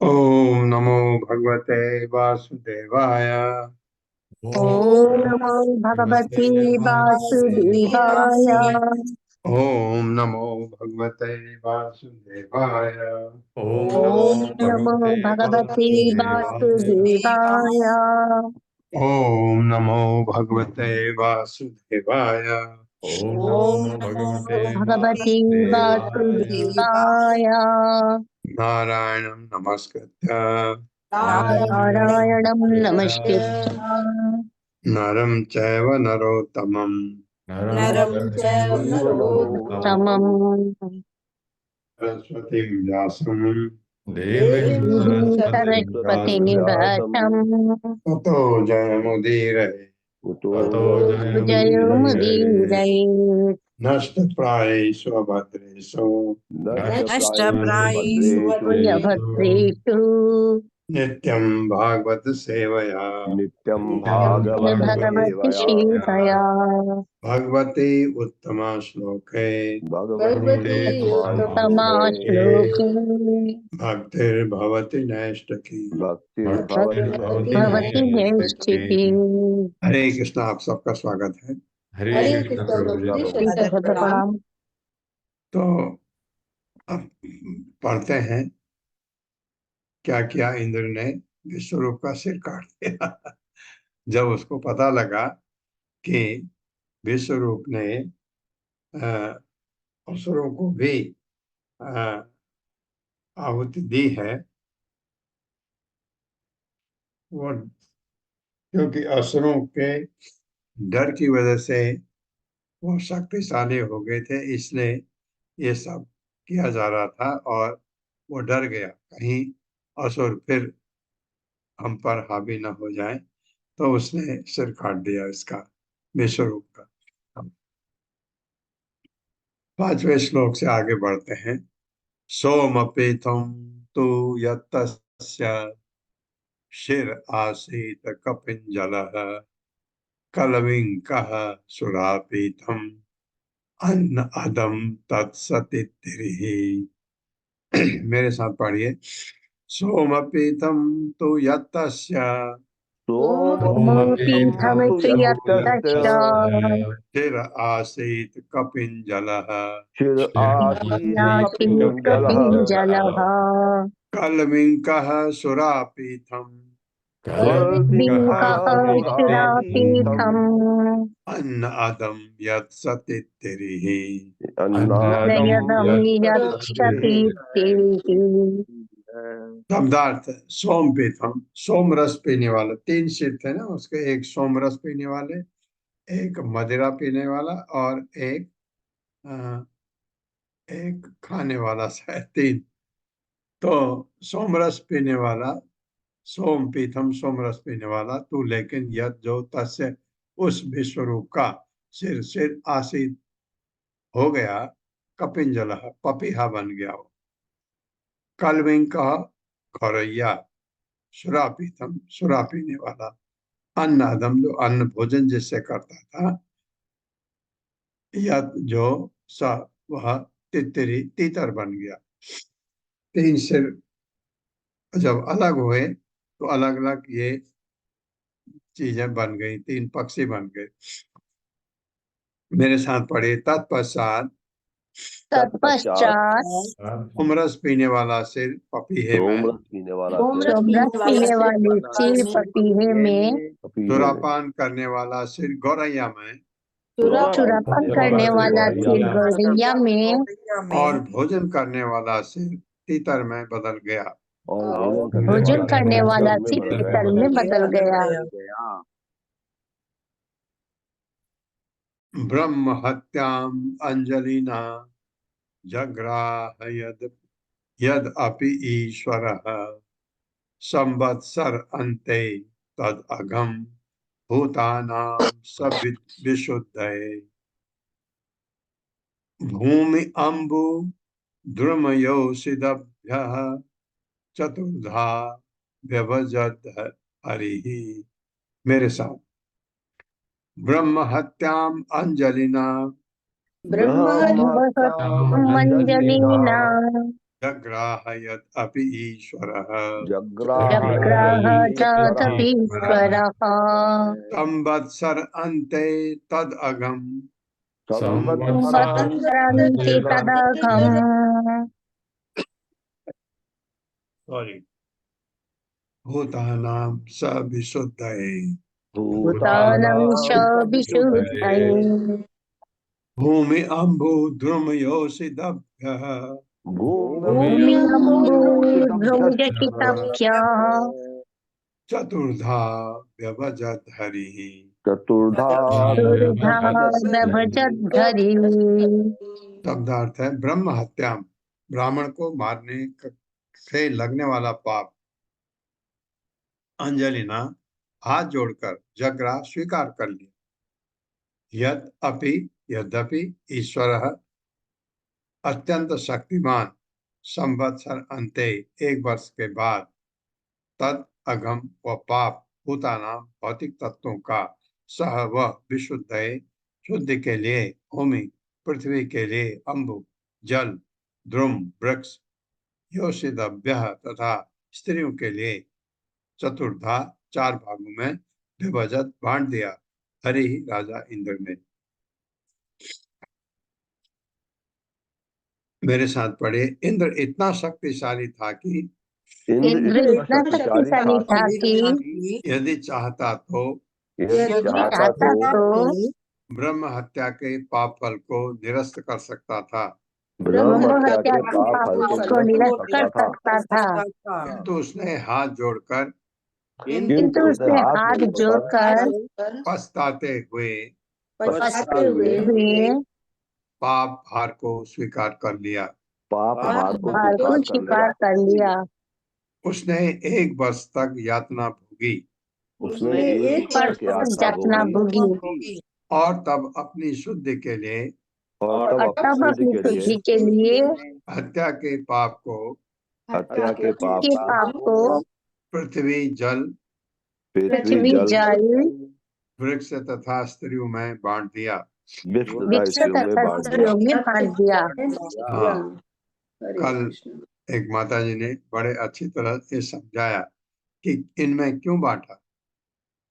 ओम नमो भगवते वासुदेवाय। ओम नमो भगवते वासुदेवाय। ओम नमो भगवते वासुदेवाय। ओम नमो भगवते वासुदेवाय। ओम नमो भगवते वासुदेवाय। ओम नमो भगवते वासुदेवाय। नारायणं नमस्कृत्य नारायणं नमस्कृत्य नरं चैव नरोत्तमं नरं चैव नरोत्तमं समम् सरस्वतीं व्यासं देवीं सरस्वतीनिवासम् ततो जयमुदीरये। जयमुदीरये। नष्टप्रायेषु अभद्रेषु नष्टप्रायेषु प्रियभद्रेषु नित्यं भागवत सेवया नित्यं भगवति भागवत सेवया। भगवते उत्तमा श्लोके भगवती तमा श्लोके भक्तिर्भवति नैष्ठकी। भवति नैष्ठिकी। हरे कृष्णा, आप सबका स्वागत है। हरे कृष्ण प्रभु जी, शत प्रणाम। तो अब पढ़ते हैं क्या किया इंद्र ने। विश्वरूप का सिर काट दिया। जब उसको पता लगा कि विश्वरूप ने असुरों को भी आहुति दी है, वो क्योंकि असुरों के डर की वजह से वो शक्तिशाली हो गए थे, इसलिए ये सब किया जा रहा था। और वो डर गया कहीं असुर फिर हम पर हावी न हो जाए, तो उसने सिर काट दिया इसका, विश्वरूप का। 5वें श्लोक से आगे बढ़ते हैं। सोमपीठम तु यत्तस्य शिर आसीत कपिंजलः कलविंकः सुरापीठम अन्न अदम तत्सतित्तिरिहि। मेरे साथ पढ़िए। सोमपीठम तु यत्तस्य सोमपीठमिति यत्तस्य शिर आसीत कपिंजलः आसीत् कपिञ्जलः कलविंकः सुरापीठम कल्बिकः सुरापीठम् अन्न अदम यत्सतित्तिरिहि। नयनं यत्सतीत्तिः। शब्दार्थ सोम पीठम, सोम रस पीने वाला। 3 सिर थे ना उसके, एक सोम रस पीने वाले, एक मदिरा पीने वाला और अ, एक खाने वाला, शायद 3। तो सोमरस पीने वाला, सोम पीठम सोमरस पीने वाला तू, लेकिन यद जो तस्य उस विश्वरूप का सिर सिर आसीत हो गया, कपिंजल पपीहा बन गया वो। कलविंक खौरैया, सुरा पीतम सुरा पीने वाला, अन्न अदम जो अन्न भोजन जिससे करता था, यद जो स वह तितरी तीतर बन गया। 3 सिर जब अलग हुए तो अलग अलग ये चीजें बन गई, 3 पक्षी बन गए। मेरे साथ पढ़े। तत्पश्चात तत्पश्चात उमरस पीने वाला सिर पपीहे में, सोमरस पीने वाले सिर पपीहे में, सुरापान करने वाला सिर गौरैया में, चुरापन करने वाला सिर गौरैया में, और भोजन करने वाला सिर तीतर में बदल गया। भोजन करने वाला सिर पीतल में बदल गया। ब्रह्म हत्याम अंजलिना जग्राह यद अपि ईश्वरः संवत्सर अन्ते तद अघम भूतानां विशुद्धये। भूमि अम्बु द्रुमयोषिदभ्यः चतुर्धा व्यभजत हरिः। मेरे साथ। ब्रह्म हत्याम अंजलिना मंजलिना जग्राह यत् अपि ईश्वरः जग्राह तदपीश्वरः संवत्सर अन्ते तद् अगम् संवत्सरान्ते तदघम् सॉरी भूतानां स विशुद्धये भूतानं च विशुद्धये भूमि अम्बु द्रुमयोषिदभ्यः भूम्यम्बूर्ध्रुवजटितभ्यः चतुर्धा व्यभजत् हरिः चतुर्धा व्यभजद्धरि शब्दार्थ है ब्रह्म हत्या, ब्राह्मण को मारने से लगने वाला पाप। अंजलिना हाथ जोड़कर जगरा स्वीकार कर लिया। यद्यपि ईश्वर अत्यंत शक्तिमान संवत्सर अंते एक वर्ष के बाद तद अगम व पाप भूतानाम भौतिक तत्वों का सह वह विशुद्ध शुद्धि के लिए भूमि पृथ्वी के लिए अम्बु जल द्रुम वृक्ष योषिदभ्य तथा स्त्रियों के लिए चतुर्धा 4 भागों में विभजत बांट दिया। हरि राजा इंद्र ने। मेरे साथ पढ़े। इंद्र इतना शक्तिशाली था कि यदि चाहता तो ब्रह्म हत्या के पाप फल को निरस्त कर सकता था, किंतु उसने हाथ जोड़कर पछताते हुए पाप भार को स्वीकार कर लिया। उसने एक वर्ष तक यातना भोगी और तब अपनी शुद्धि के लिए हत्या के पाप को पृथ्वी जल वृक्ष तथा स्त्रियों में बांट दिया। हाँ, कल एक माता जी ने बड़े अच्छी तरह से समझाया कि इनमें क्यों बांटा।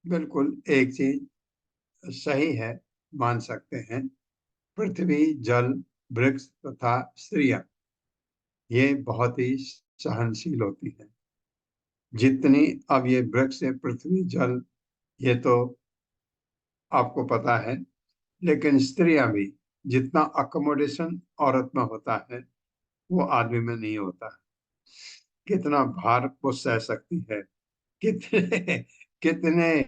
बिल्कुल एक चीज सही है, मान सकते हैं। पृथ्वी जल वृक्ष तथा स्त्रियां ये बहुत ही सहनशील होती हैं। जितनी अब ये वृक्ष पृथ्वी जल ये तो आपको पता है, लेकिन स्त्रियां भी जितना अकोमोडेशन औरत में होता है वो आदमी में नहीं होता। कितना भार वो सह सकती है। कितने कितने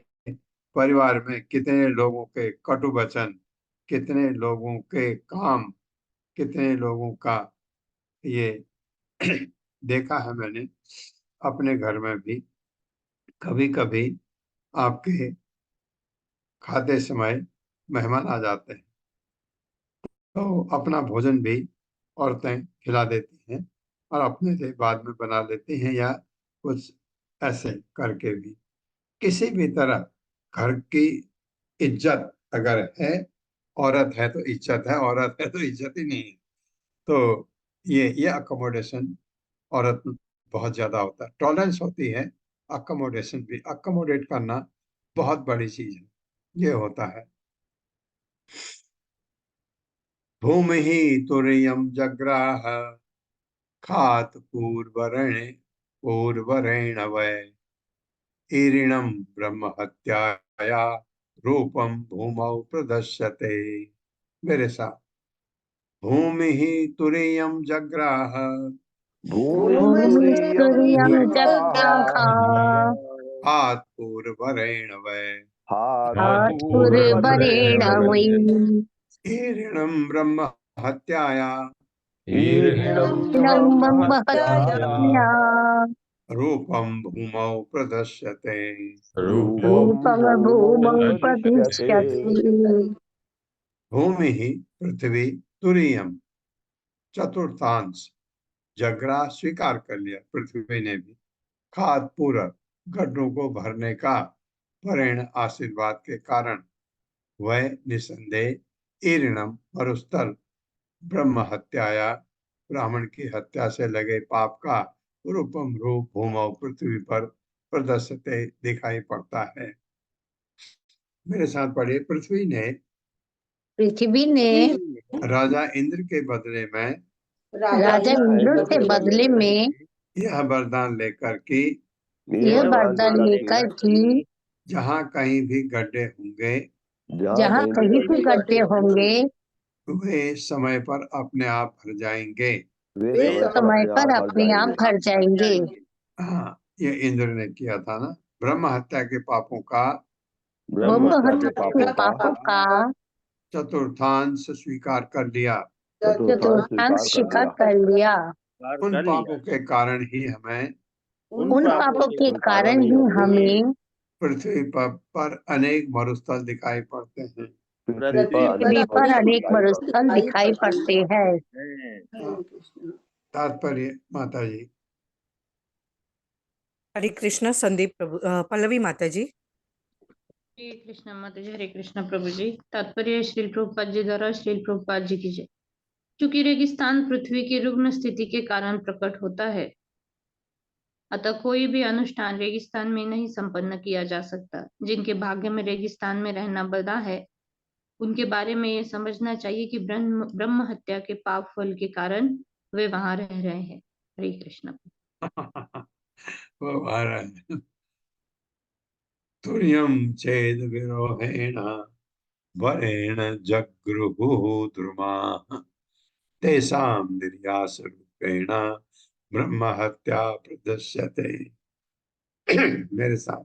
परिवार में कितने लोगों के कटु वचन, कितने लोगों के काम, कितने लोगों का ये देखा है मैंने अपने घर में भी। कभी कभी आपके खाते समय मेहमान आ जाते हैं तो अपना भोजन भी औरतें खिला देती हैं और अपने लिए बाद में बना लेती हैं, या कुछ ऐसे करके भी। किसी भी तरह घर की इज्जत अगर है, औरत है तो इज्जत है, औरत है तो इज्जत ही नहीं है। तो ये अकोमोडेशन औरत में बहुत ज्यादा होता है। टॉलरेंस होती है, अकोमोडेशन भी, अकोमोडेट करना बहुत बड़ी चीज है। ये होता है। भूमि ही तुर्यम जग्राह खात पूर्वरेण वै ईरिणम ब्रह्म हत्याया रूपम भूमौ प्रदर्श्यते। मेरे साथ भूमि ही तुरीयम जग्राह हाथ पूर्वरेण वै ईरिणम ब्रह्म हत्याया रूपम भूमौ प्रदर्श्यते। भूमि ही पृथ्वी तुरीयम चतुर्थांश जगरा स्वीकार कर लिया पृथ्वी ने भी। खाद पूरक गड्ढों को भरने का परिण आशीर्वाद के कारण वह निसंदेह ईरिणम मरुस्थल ब्रह्म हत्याया, ब्राह्मण की हत्या से लगे पाप का रूपम रूप भूमौ पृथ्वी पर प्रदर्शते दिखाई पड़ता है। मेरे साथ पढ़िए। पृथ्वी ने राजा इंद्र के बदले में राजा इंद्र के बदले में यह वरदान लेकर कि यह वरदान लेकर कि जहाँ कहीं भी गड्ढे होंगे, जहाँ कहीं भी गड्ढे होंगे, वे समय पर अपने आप भर जाएंगे। समय पर अपने आप भर जाएंगे। हाँ, ये इंद्र ने किया था ना। ब्रह्म हत्या के पापों का ब्रह्म हत्या के पापों का चतुर्थांश स्वीकार कर लिया। चतुर्थांश स्वीकार कर लिया। उन पापों के कारण ही हमें उन पापों के कारण ही हमें पृथ्वी पर अनेक मरुस्थल दिखाई पड़ते हैं। पृथ्वी पर अनेक मरुस्थल दिखाई पड़ते हैं। तात्पर्य माता जी। हरे कृष्णा संदीप प्रभु पल्लवी माता जी। हरे कृष्णा माता जी। हरे कृष्णा प्रभु जी। तात्पर्य श्रील प्रभुपाद जी द्वारा श्रील प्रभुपाद जी की जय। चूंकि रेगिस्तान पृथ्वी की रुग्ण स्थिति के कारण प्रकट होता है, अतः कोई भी अनुष्ठान रेगिस्तान में नहीं संपन्न किया जा सकता। जिनके भाग्य में रेगिस्तान में रहना बदा है, उनके बारे में ये समझना चाहिए कि ब्रह्म हत्या के पाप फल के कारण वे वहां रह रहे हैं। हरे कृष्ण। वो महाराज तुर्यम चेद विरोहेण वरेण जगृहुः द्रुमा तेषां निर्यास रूपेण ब्रह्म हत्या प्रदर्श्यते। मेरे साथ।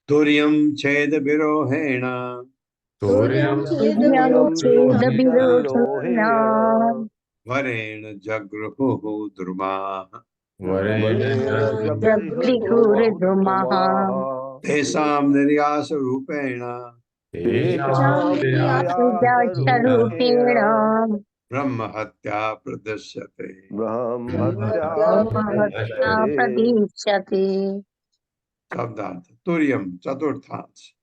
तुर्यम छेद विरोहेण छेद विरोधेन वरेण जगृहुः द्रुमा जगृहुर्धूमः तेषां निर्यास रूपेण स्वरूपेण ब्रह्म हत्या प्रदर्श्यते। ब्रह्महत्या प्रदीप्यते। शब्दार्थ। तुर्यम चतुर्थांश।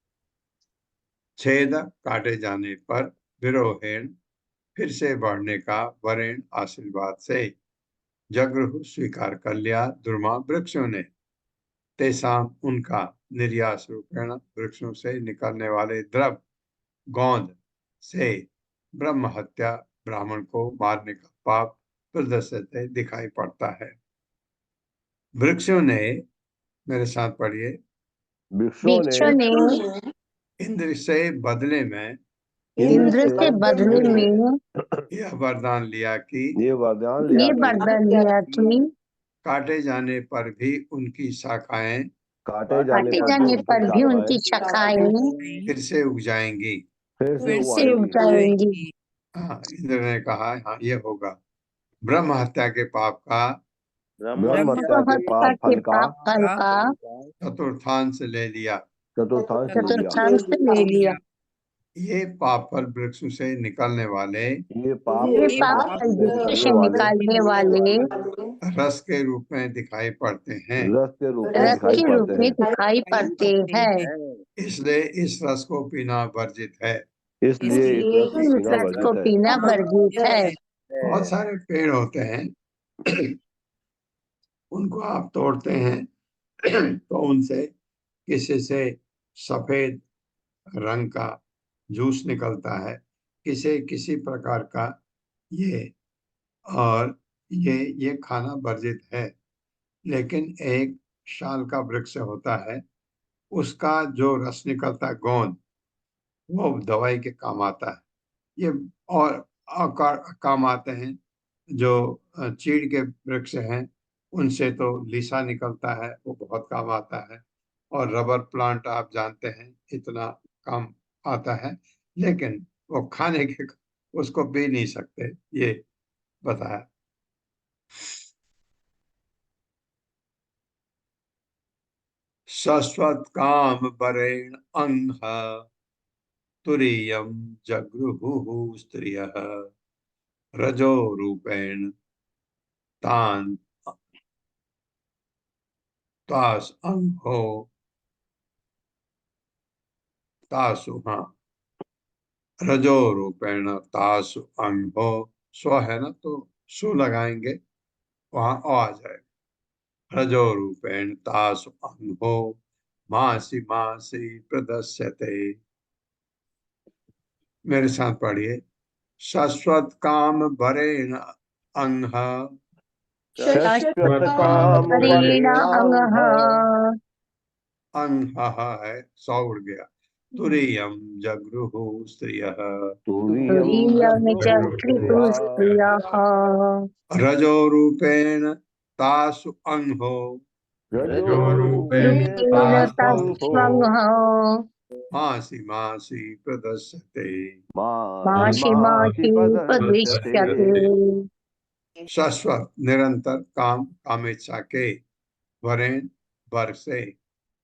छेद काटे जाने पर, विरोहेण फिर से बढ़ने का, वरेण आशीर्वाद से, जगृहु स्वीकार कर लिया, द्रुमा वृक्षों ने, तेसाम उनका, निर्यास रूपेण वृक्षों से निकलने वाले द्रव गोंद से, ब्रह्म हत्या ब्राह्मण को मारने का पाप प्रदर्शित दिखाई पड़ता है। वृक्षों ने, मेरे साथ पढ़िए। वृक्षों ने इंद्र से बदले में यह वरदान लिया कि ये वरदान लिया कि काटे जाने पर भी उनकी शाखाएं काटे जाने पर भी उनकी शाखाएं फिर से उग जाएंगी। फिर से उग जाएंगी। हाँ, इंद्र ने कहा हाँ ये होगा। ब्रह्म हत्या के पाप का ब्रह्म हत्या के पाप फल का चतुर्थांश ले लिया। चतुर्थांश ले लिया। ये पाप फल वृक्ष से निकलने वाले ये पाप फल वृक्ष से निकालने वाले रस के रूप में दिखाई पड़ते हैं। रस के रूप में दिखाई पड़ते हैं। इसलिए इस रस को पीना वर्जित है। इसलिए इस रस को पीना वर्जित है। बहुत सारे पेड़ होते हैं, उनको आप तोड़ते हैं तो उनसे किसी से सफेद रंग का जूस निकलता है, किसी प्रकार का ये, और ये खाना वर्जित है। लेकिन एक शाल का वृक्ष होता है, उसका जो रस निकलता है गोंद, वो दवाई के काम आता है। ये और काम आते हैं जो चीड़ के वृक्ष हैं, उनसे तो लीसा निकलता है, वो बहुत काम आता है। और रबर प्लांट आप जानते हैं, इतना काम आता है, लेकिन वो खाने के उसको पी नहीं सकते, ये बताया। शाश्वत काम बरेण अंग तुरीयम जगृहुः स्त्रियः रजो रूपेण तान तास अंगो तासु। हाँ, रजो रूपेण तासु अंगो, स्व है ना तो सु लगाएंगे, वहां आ जाएगा। रजो रूपेण तासु अंगो मासी मासी प्रदस्यते। मेरे साथ पढ़िए। शाश्वत काम भरेण अंग, शश्वत काम काम करेण अंगः अंग है, सौ उड़ गया। तुरीयम जगृहु स्त्रियः, तुरीयं जगृहुः स्त्रियः रजो रूपेण तासु अंगो रजोरूपेण रूपेण तासंहो तस्वंः मासी मासी प्रदस्यते। मासि मासि मासि मासि प्रदस्यते। प्रदिश्यते। शाश्वत निरंतर काम, कामेच्छा के, वरेण वर से,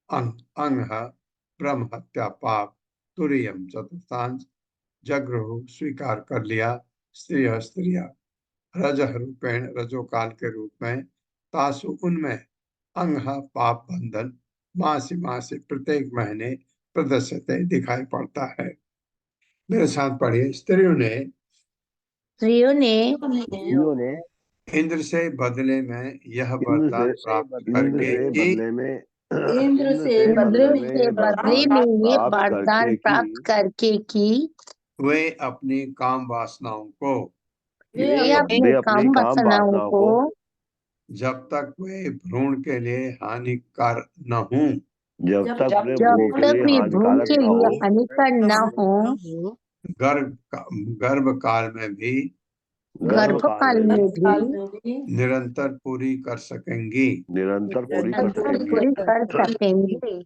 अंग अंग ब्रह्म हत्या पाप, तुरीयम चतुर्थांश, जगृहु स्वीकार कर लिया, स्त्रिय स्त्रिया, रजः रूपेण रजो काल के रूप में, तासु उनमें, अंग पाप बंधन, मासी मासी प्रत्येक महीने, प्रदर्शते दिखाई पड़ता है। मेरे साथ पढ़िए। स्त्रियों ने स्त्रियों ने स्त्रियों ने इंद्र से बदले में यह इंद्र वरदान से प्राप्त इंद्र करके से कि बदले में इंद्र से इंद्र बदले के में बदले वरदान में ये प्राप्त वरदान करके प्राप्त कि करके कि वे अपनी काम वासनाओं को वे अपने वे काम अपनी काम वासनाओं वासनाओं को को जब तक वे भ्रूण के लिए हानिकार न हों, जब तक वे जब भूमि के तक लिए वे भ्रूण हानिकारक के न लिए हो, हानिकर न हो, गर्भ काल में भी गर्भ काल गर्भकाल में में भी भी निरंतर पूरी कर सकेंगी। निरंतर पूरी कर निरंतर सकेंगी। पूरी कर सकेंगे।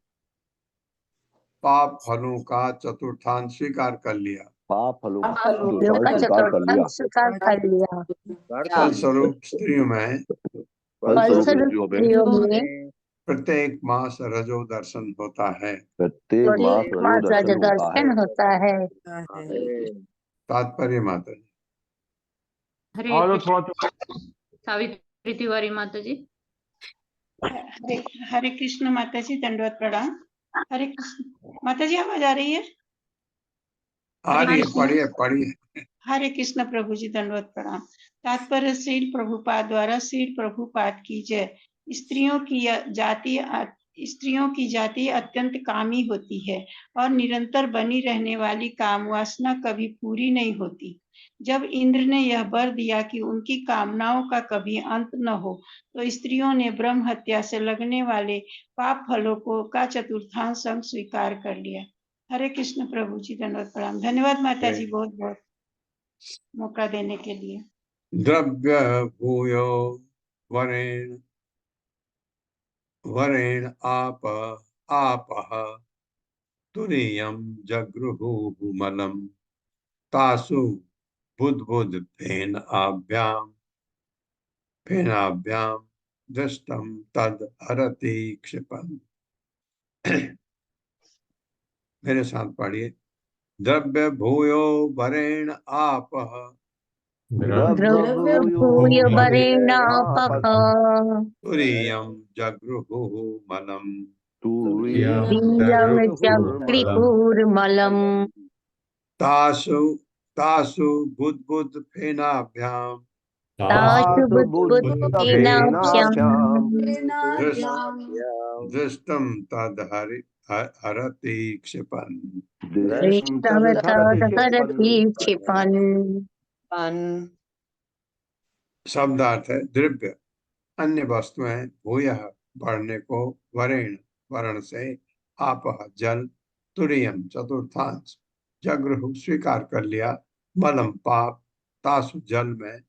पाप फलों का चतुर्थांश स्वीकार कर लिया। पाप फलों का फलों चतुर्थांश का स्वीकार कर लिया। चतुर्थांश स्वीकार कर लिया। फलस्वरूप स्त्रियों में फलस्वरूप फलस्वरूप स्त्रियों में स्त्रियों में प्रत्येक मास रजो दर्शन होता है। प्रत्येक मास प्रत्येक रजो मास दर्शन होता है। दर्शन होता है। तात्पर्य माता जी। हरे कृष्ण। सावित्री तिवारी माता जी। हरे हरे कृष्ण माता जी, दंडवत प्रणाम। हरे कृष्ण माता जी, आवाज आ रही है? आ रही है, पढ़िए पढ़िए। हरे कृष्ण प्रभु जी, दंडवत प्रणाम। तात्पर्य श्रील प्रभुपाद द्वारा श्रील प्रभुपाद की जय। स्त्रियों की जाति अत्यंत कामी होती है और निरंतर बनी रहने वाली काम वासना कभी पूरी नहीं होती। जब इंद्र ने यह वर दिया कि उनकी कामनाओं का कभी अंत न हो, तो स्त्रियों ने ब्रह्म हत्या से लगने वाले पाप फलों को का चतुर्थांश अंग स्वीकार कर लिया। हरे कृष्ण प्रभु जी, दंडवत प्रणाम। धन्यवाद माता जी, बहुत बहुत मौका देने के लिए। द्रव्य भूयो वरेण वरेण आप आपः तुरीयम जगृहुः मलम, तासु बुद्बुद फेनाभ्याम दृष्टम तद हरति क्षिपन्। मेरे साथ पढ़िए। द्रव्य भूयो वरेण आपः द्रव्य भूय वरेणापः तुरीयम जगृहुः मलम, वीर्यं जगृहुर्मलम् तासु तासु बुद्बुद फेनाभ्याम तासु बुद्बुद्धिनाभ्याम् दृष्टम तद हरति क्षिपन्। दृष्टं तदहरति क्षिपन्। शब्दार्थ है द्रव्य अन्य वस्तुएं, भूयः बढ़ने को, वरेण वर्ण से, आपः जल, तुरीयम चतुर्थांश, जगृहु स्वीकार कर लिया, मलम पाप, तासु जल में,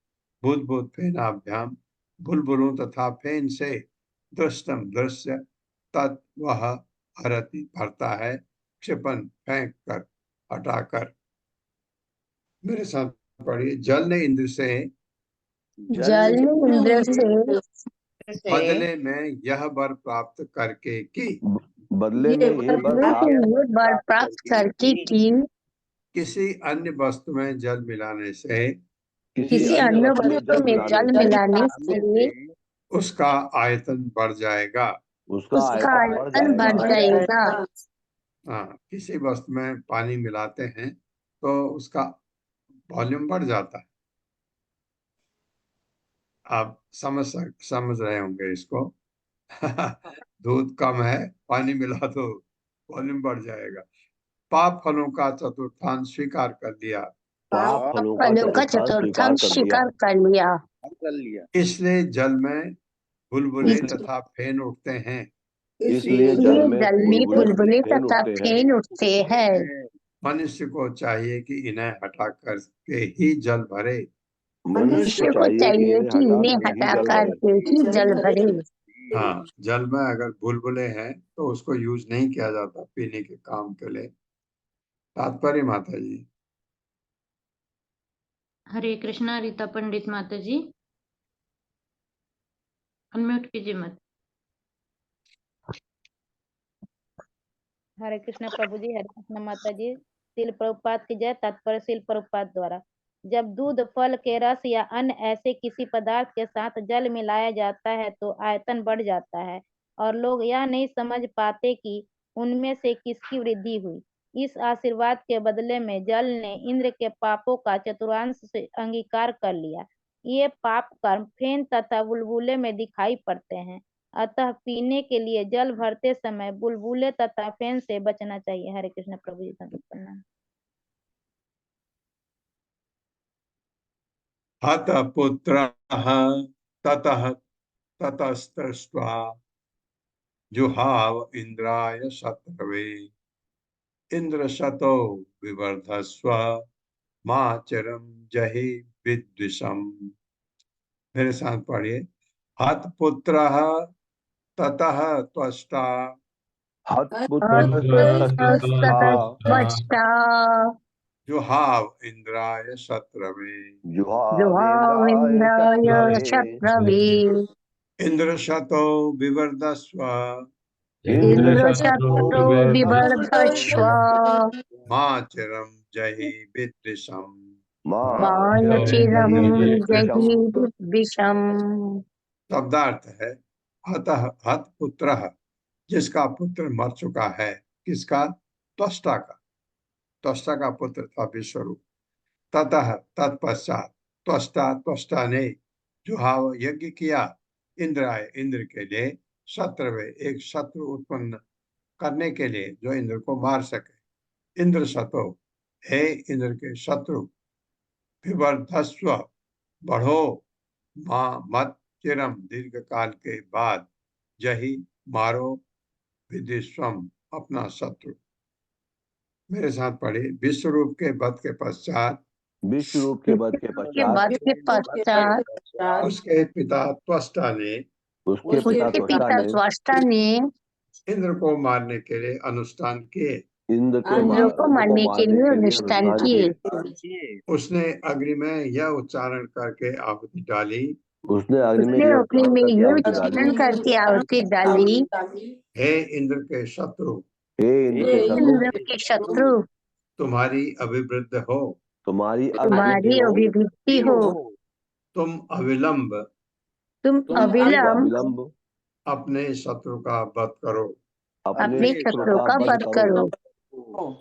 बुद्बुद फेनाभ्याम बुलबुलों तथा फेन से, दृष्टम दृश्य, तत् वह हरति भरता है, क्षिपन फेंक कर, हटाकर। मेरे साथ पढ़िए। जल ने इंद्र से जल ने इंद्र से बदले में यह वर प्राप्त करके कि बदले में ये वर बदले के लिए वर प्राप्त करके कि किसी अन्य वस्तु में जल मिलाने से किसी अन्य वस्तु में जल मिलाने से उसका आयतन बढ़ जाएगा। उसका उसका आयतन बढ़ आयतन बढ़ जाएगा। जाएगा। हाँ, किसी वस्तु में पानी मिलाते हैं तो उसका वॉल्यूम बढ़ जाता है। आप समझ रहे होंगे इसको। दूध कम है, पानी मिला तो वॉल्यूम बढ़ जाएगा। पाप फलों का चतुर्थांश स्वीकार कर लिया, पाप फलों फलों का का चतुर्थांश चतुर्थांश स्वीकार कर दिया। स्वीकार कर लिया। इसलिए जल में बुलबुले इसलिए तथा फेन उठते हैं। इसलिए जल में जल में बुलबुले फेन तथा उठते हैं। फेन उठते हैं। मनुष्य को चाहिए कि इन्हें हटा कर के ही जल भरे। मनुष्य को चाहिए कि इन्हें हटा करके ही जल भरे। हाँ, जल में अगर बुलबुले हैं तो उसको यूज नहीं किया जाता पीने के काम के लिए। तात्पर्य माता जी। हरे कृष्णा रीता पंडित माता जी, अनम्यूट कीजिए मत। हरे कृष्ण प्रभु जी, हरे कृष्ण माता जी। शिल प्रभुपाद की जय। तात्पर्य शिल प्रभुपाद द्वारा, जब दूध, फल के रस या अन्य ऐसे किसी पदार्थ के साथ जल मिलाया जाता है तो आयतन बढ़ जाता है और लोग यह नहीं समझ पाते कि उनमें से किसकी वृद्धि हुई। इस आशीर्वाद के बदले में जल ने इंद्र के पापों का चतुर्थांश से अंगीकार कर लिया। ये पाप कर्म फेन तथा बुलबुले में दिखाई पड़ते हैं, अतः पीने के लिए जल भरते समय बुलबुले तथा फेन से बचना चाहिए। हरे कृष्ण प्रभु जी, संत प्रणाम। हत पुत्र ततः ततस्तस्त्वा जुहाव इंद्राय शत्रवे इंद्र शतो विवर्धस्व माचरम जहि विद्विषम। मेरे साथ पढ़िए। हत पुत्र ततः त्वष्टा बचता जुहाव इंद्राय शत्रवे जुहाविन्द्राय शत्रवे इंद्र शतो विवर्धस्व इंद्र शत्रु बिभर्धस्व माचरम जहि विद्विषम। मायचिरं जहि विद्विषम्। शब्दार्थ है हतः हत पुत्र, जिसका पुत्र मर चुका है। किसका? त्वष्टा का। त्वष्टा का पुत्र था विश्वरूप। ततः तत्पश्चात त्वष्टा ने जुहाव यज्ञ किया इंद्राय इंद्र के लिए शत्रवे एक शत्रु उत्पन्न करने के लिए जो इंद्र को मार सके। इंद्र शतो, हे इंद्र के शत्रु, विवर्धस्व बढ़ो, मां मत चिरम दीर्घ काल के बाद, जही मारो, विदिस्वम अपना शत्रु। मेरे साथ पढ़े। विश्व रूप के वध के पश्चात विश्व रूप के वध के के बाद के पश्चात उसके पिता त्वष्टा ने उसके उसके पिता ने त्वष्टा ने इंद्र को मारने के लिए अनुष्ठान किए। इंद्र को मारने के लिए अनुष्ठान किए। उसने अग्नि में यह उच्चारण करके आहुति डाली। उसने अग्नि में उसने यह अपने में ये उच्चारण उच्चारण करके आहुति डाली। हे इंद्र के शत्रु, हे इंद्र के शत्रु, तुम्हारी अभिवृद्ध हो, तुम्हारी तुम्हारी अभिवृद्धि हो, तुम अविलंब तुम अविलंब अपने शत्रु का वध करो। अपने शत्रु का वध करो।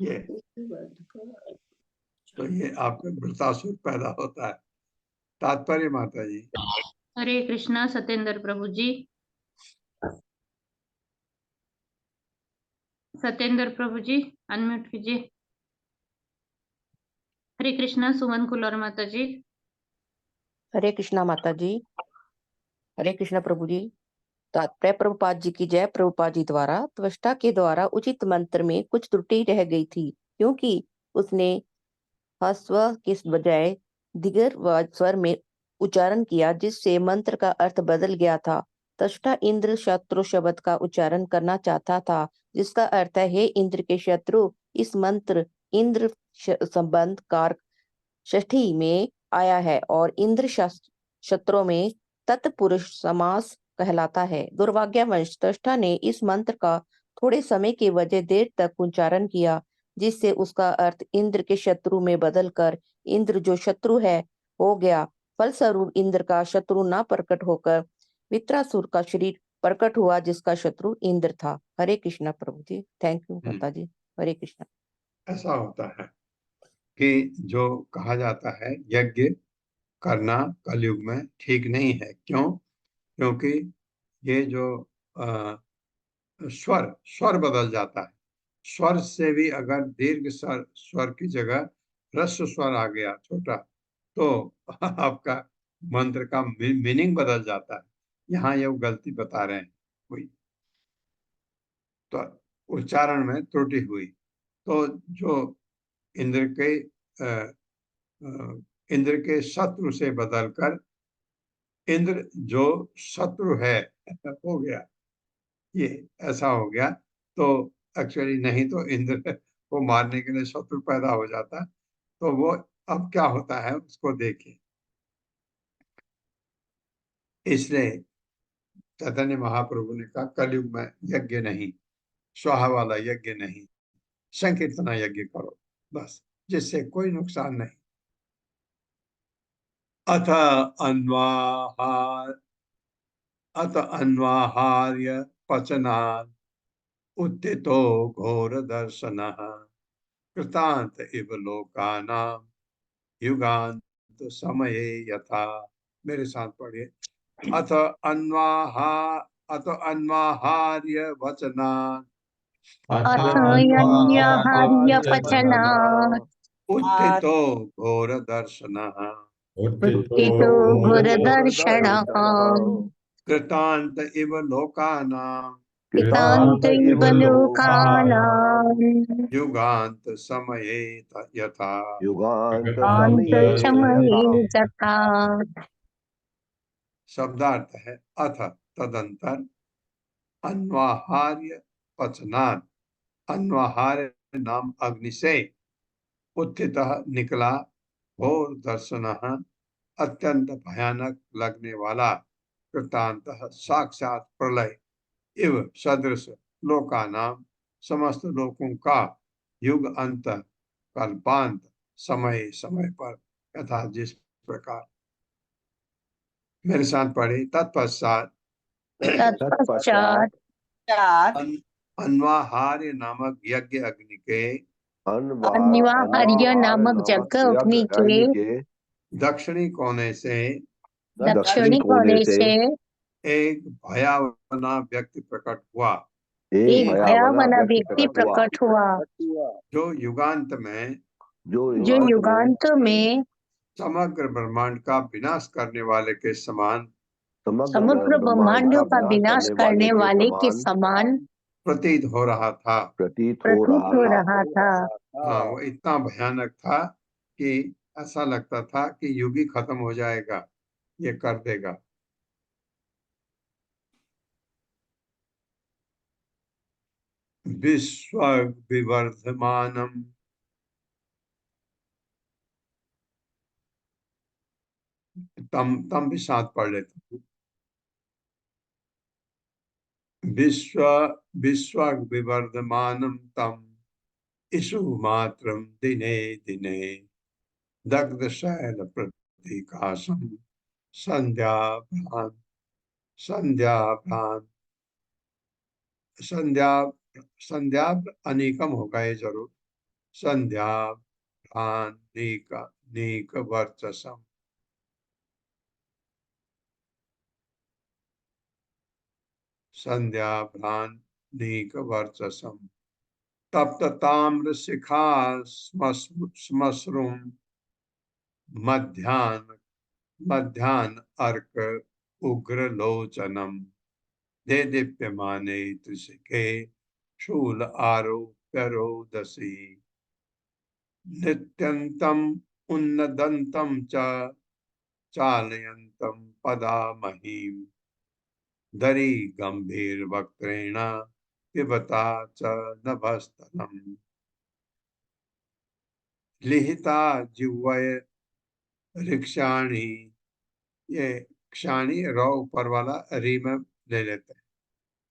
ये तो ये आपके वृतासुर पैदा होता है। तात्पर्य माता जी। हरे कृष्णा सत्येंद्र प्रभु जी, सत्येंद्र प्रभु जी अनम्यूट कीजिए। हरे कृष्णा सुमन कुलर माता जी। हरे कृष्णा माता जी। हरे कृष्णा प्रभु जी। तात्पर्य प्रभुपाद जी की जय। प्रभुपाद जी द्वारा त्वष्टा के द्वारा उचित मंत्र में कुछ त्रुटि रह गई थी, क्योंकि उसने ह्स्व के बजाय दिगर स्वर में उच्चारण किया, जिससे मंत्र का अर्थ बदल गया था। त्वष्टा इंद्र शत्रु शब्द का उच्चारण करना चाहता था, जिसका अर्थ है हे इंद्र के शत्रु। इस मंत्र इंद्र संबंध कारक षष्ठी में आया है और इंद्र शत्रु में तत्पुरुष समास कहलाता है। दुर्भाग्यवश त्वष्टा ने इस मंत्र का थोड़े समय के वजह देर तक उच्चारण किया, जिससे उसका अर्थ इंद्र के शत्रु में बदलकर इंद्र जो शत्रु है हो गया। फलस्वरूप इंद्र का शत्रु न प्रकट होकर वित्रासुर का शरीर प्रकट हुआ, जिसका शत्रु इंद्र था। हरे कृष्णा प्रभु जी। थैंक यू माता जी। हरे कृष्णा। ऐसा होता है। कि जो कहा जाता है यज्ञ करना कलयुग में ठीक नहीं है। क्यों? क्योंकि ये जो स्वर स्वर बदल जाता है। स्वर से भी अगर दीर्घ स्वर स्वर की जगह ह्रस्व स्वर आ गया छोटा, तो आपका मंत्र का मीनिंग बदल जाता है। यहाँ ये गलती बता रहे हैं हुई, तो उच्चारण में त्रुटि हुई। तो जो इंद्र के अ, इंद्र के शत्रु से बदलकर इंद्र जो शत्रु है हो गया, ये ऐसा हो गया। तो एक्चुअली नहीं तो इंद्र को मारने के लिए शत्रु पैदा हो जाता। तो वो अब क्या होता है उसको देखिए। इसलिए चैतन्य महाप्रभु ने कहा कलयुग में यज्ञ नहीं, स्वाहा वाला यज्ञ नहीं, संकीर्तना यज्ञ करो बस, जिससे कोई नुकसान नहीं। अथ अन्वाहार अथ अन्वाहार्य पचनात् उत्थितो घोर दर्शनः कृतांत इव लोकानां युगांत समये यथा। मेरे साथ पढ़िए। अथ अन्वाहा अथ अन्वाहार्य वचनात् अथयन्यहार्य पचनात् उत्थितो घोर दर्शनः उत्थितो घोरदर्शनः कृतांत इव लोकानां कृतान्त इव लोकानां युगांत समये यथा। युगांत कान्त समये समये यथा। यथा। शब्दार्थ है अथ तदंतर अन्वाहार्य पचनात्, अन्वाहार्य नाम अग्नि से, उत्थितः निकला, घोर दर्शनः अत्यंत भयानक लगने वाला, कृतांतः साक्षात प्रलय, इव सदृश, लोकानाम समस्त लोकों का, युग अंत कल्पांत समय समय पर, यथा जिस प्रकार। मेरे साथ पढ़े। तत्पश्चात तत्पश्चात् अन्वाहार्य नामक यज्ञ अग्नि के अन्वाहार्य नामक यज्ञ अग्नि के दक्षिणी कोने से दक्षिणी कोने से एक भयावना व्यक्ति प्रकट हुआ, एक भयावना व्यक्ति प्रकट हुआ, जो युगांत में जो युगांत में समग्र ब्रह्मांड का विनाश करने वाले के समान समग्र ब्रह्मांडों का विनाश करने वाले के समान प्रतीत हो रहा था। प्रतीत हो रहा था। हाँ, वो इतना भयानक था कि ऐसा लगता था कि युग ही खत्म हो जाएगा, ये कर देगा। विश्व विवर्धमानम, तम भी साथ पढ़ लेते। विश्व विश्व विवर्धमानम तम इषु मात्रम दिने दिने दग्ध शैल प्रतीकाशम संध्या भ्रांत संध्या भ्रांत संध्या संध्या अनेकम होगा ये जरूर। संध्या भ्रांत नीक वर्चसम, संध्या भ्रांत नीक वर्चसम तप्त ताम्र शिखा श्मश्रुम मध्यान अर्क उग्र लोचनम दे दीप्यमाने त्रिशिखे शूल आरोप्य रोदसी नित्यंतम उन्नदंतम च चालयंतम पदा महीम दरी गंभीर वक्त्रेण पिबता च नभस्तनम लिहिता जिह्वय रिक्षाणी, ये क्षाणी रौ ऊपर वाला री में ले लेते हैं।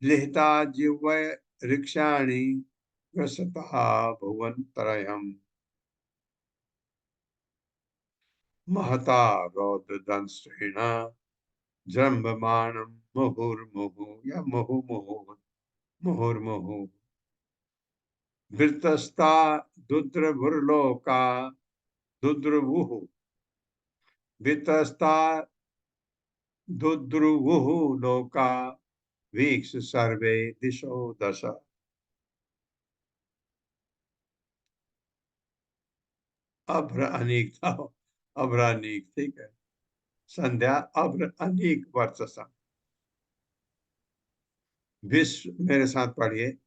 लिहिता जिह्वय रिक्षाणी ग्रसता भुवन त्रयम् महता रौद्र दंश्रेण जृंभमाणं मुहुर्मुहु या मुहुर्मुहु वृतस्ता दुद्रभुर्लोका दुद्रुवुः वितस्ता दुद्रुवुः लोका वीक्ष सर्वे दिशो दश। अभ्र अनीक था, अभ्र अनीक, ठीक है। संध्या अभ्र अनीक वर्चसा। विश्व, मेरे साथ पढ़िए,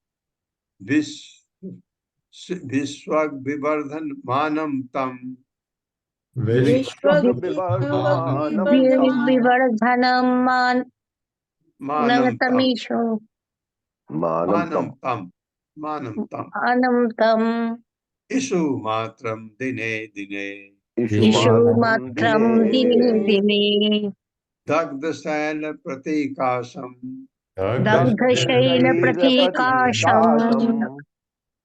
विश्व विवर्धन मानम तम विश्वविवर्धमानं विवर्धनम मानम तम तमीशो मानं तम् मानम तम अनंतम इषु मात्रम दिने दिने ईशु मात्रम दिने दिने दग्ध शैल प्रतीकाशम दग्ध शैल प्रतीकाशम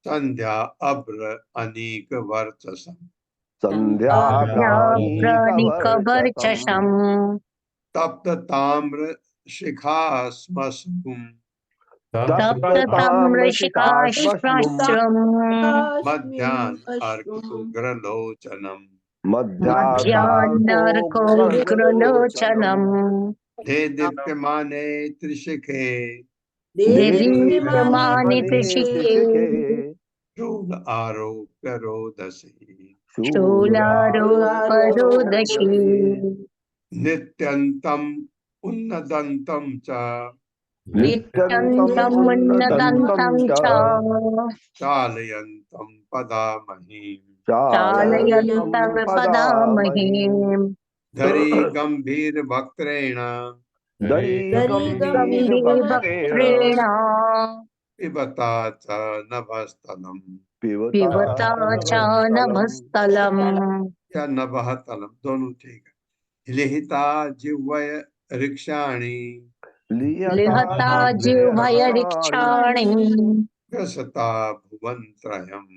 संध्या अभ्र अनीक वर्चसम संध्याप्राणिकवर्चसम तप्त ताम्र शिखा स्मश्रुम तप्त ताम्रशिखाश्रम मध्याह्न अर्क उग्रलोचनम मध्याह्नर्कोग्रलोचनम हे दीप्यमाने त्रिशिखे दीप्यमाने त्रिशिखे शूल आरोप्य रोदसी शूलारोपरोदशी नित्यंतम उन्नदंतम च नित्यन्तमुन्नदन्तं च चालयंतम पदामहीम चालयन्तं पदामहीम् धरी गंभीर वक्त्रेण गम्भीरवक्त्रेण पिबता च नभस्तलम पिबता च नभस्थलम् या नभः तलम, दोनों ठीक है। लिहिता जिह्वय ऋक्षाणि लिहता जिह्वयरिक्षाणि ग्रसता भुवन त्रयम्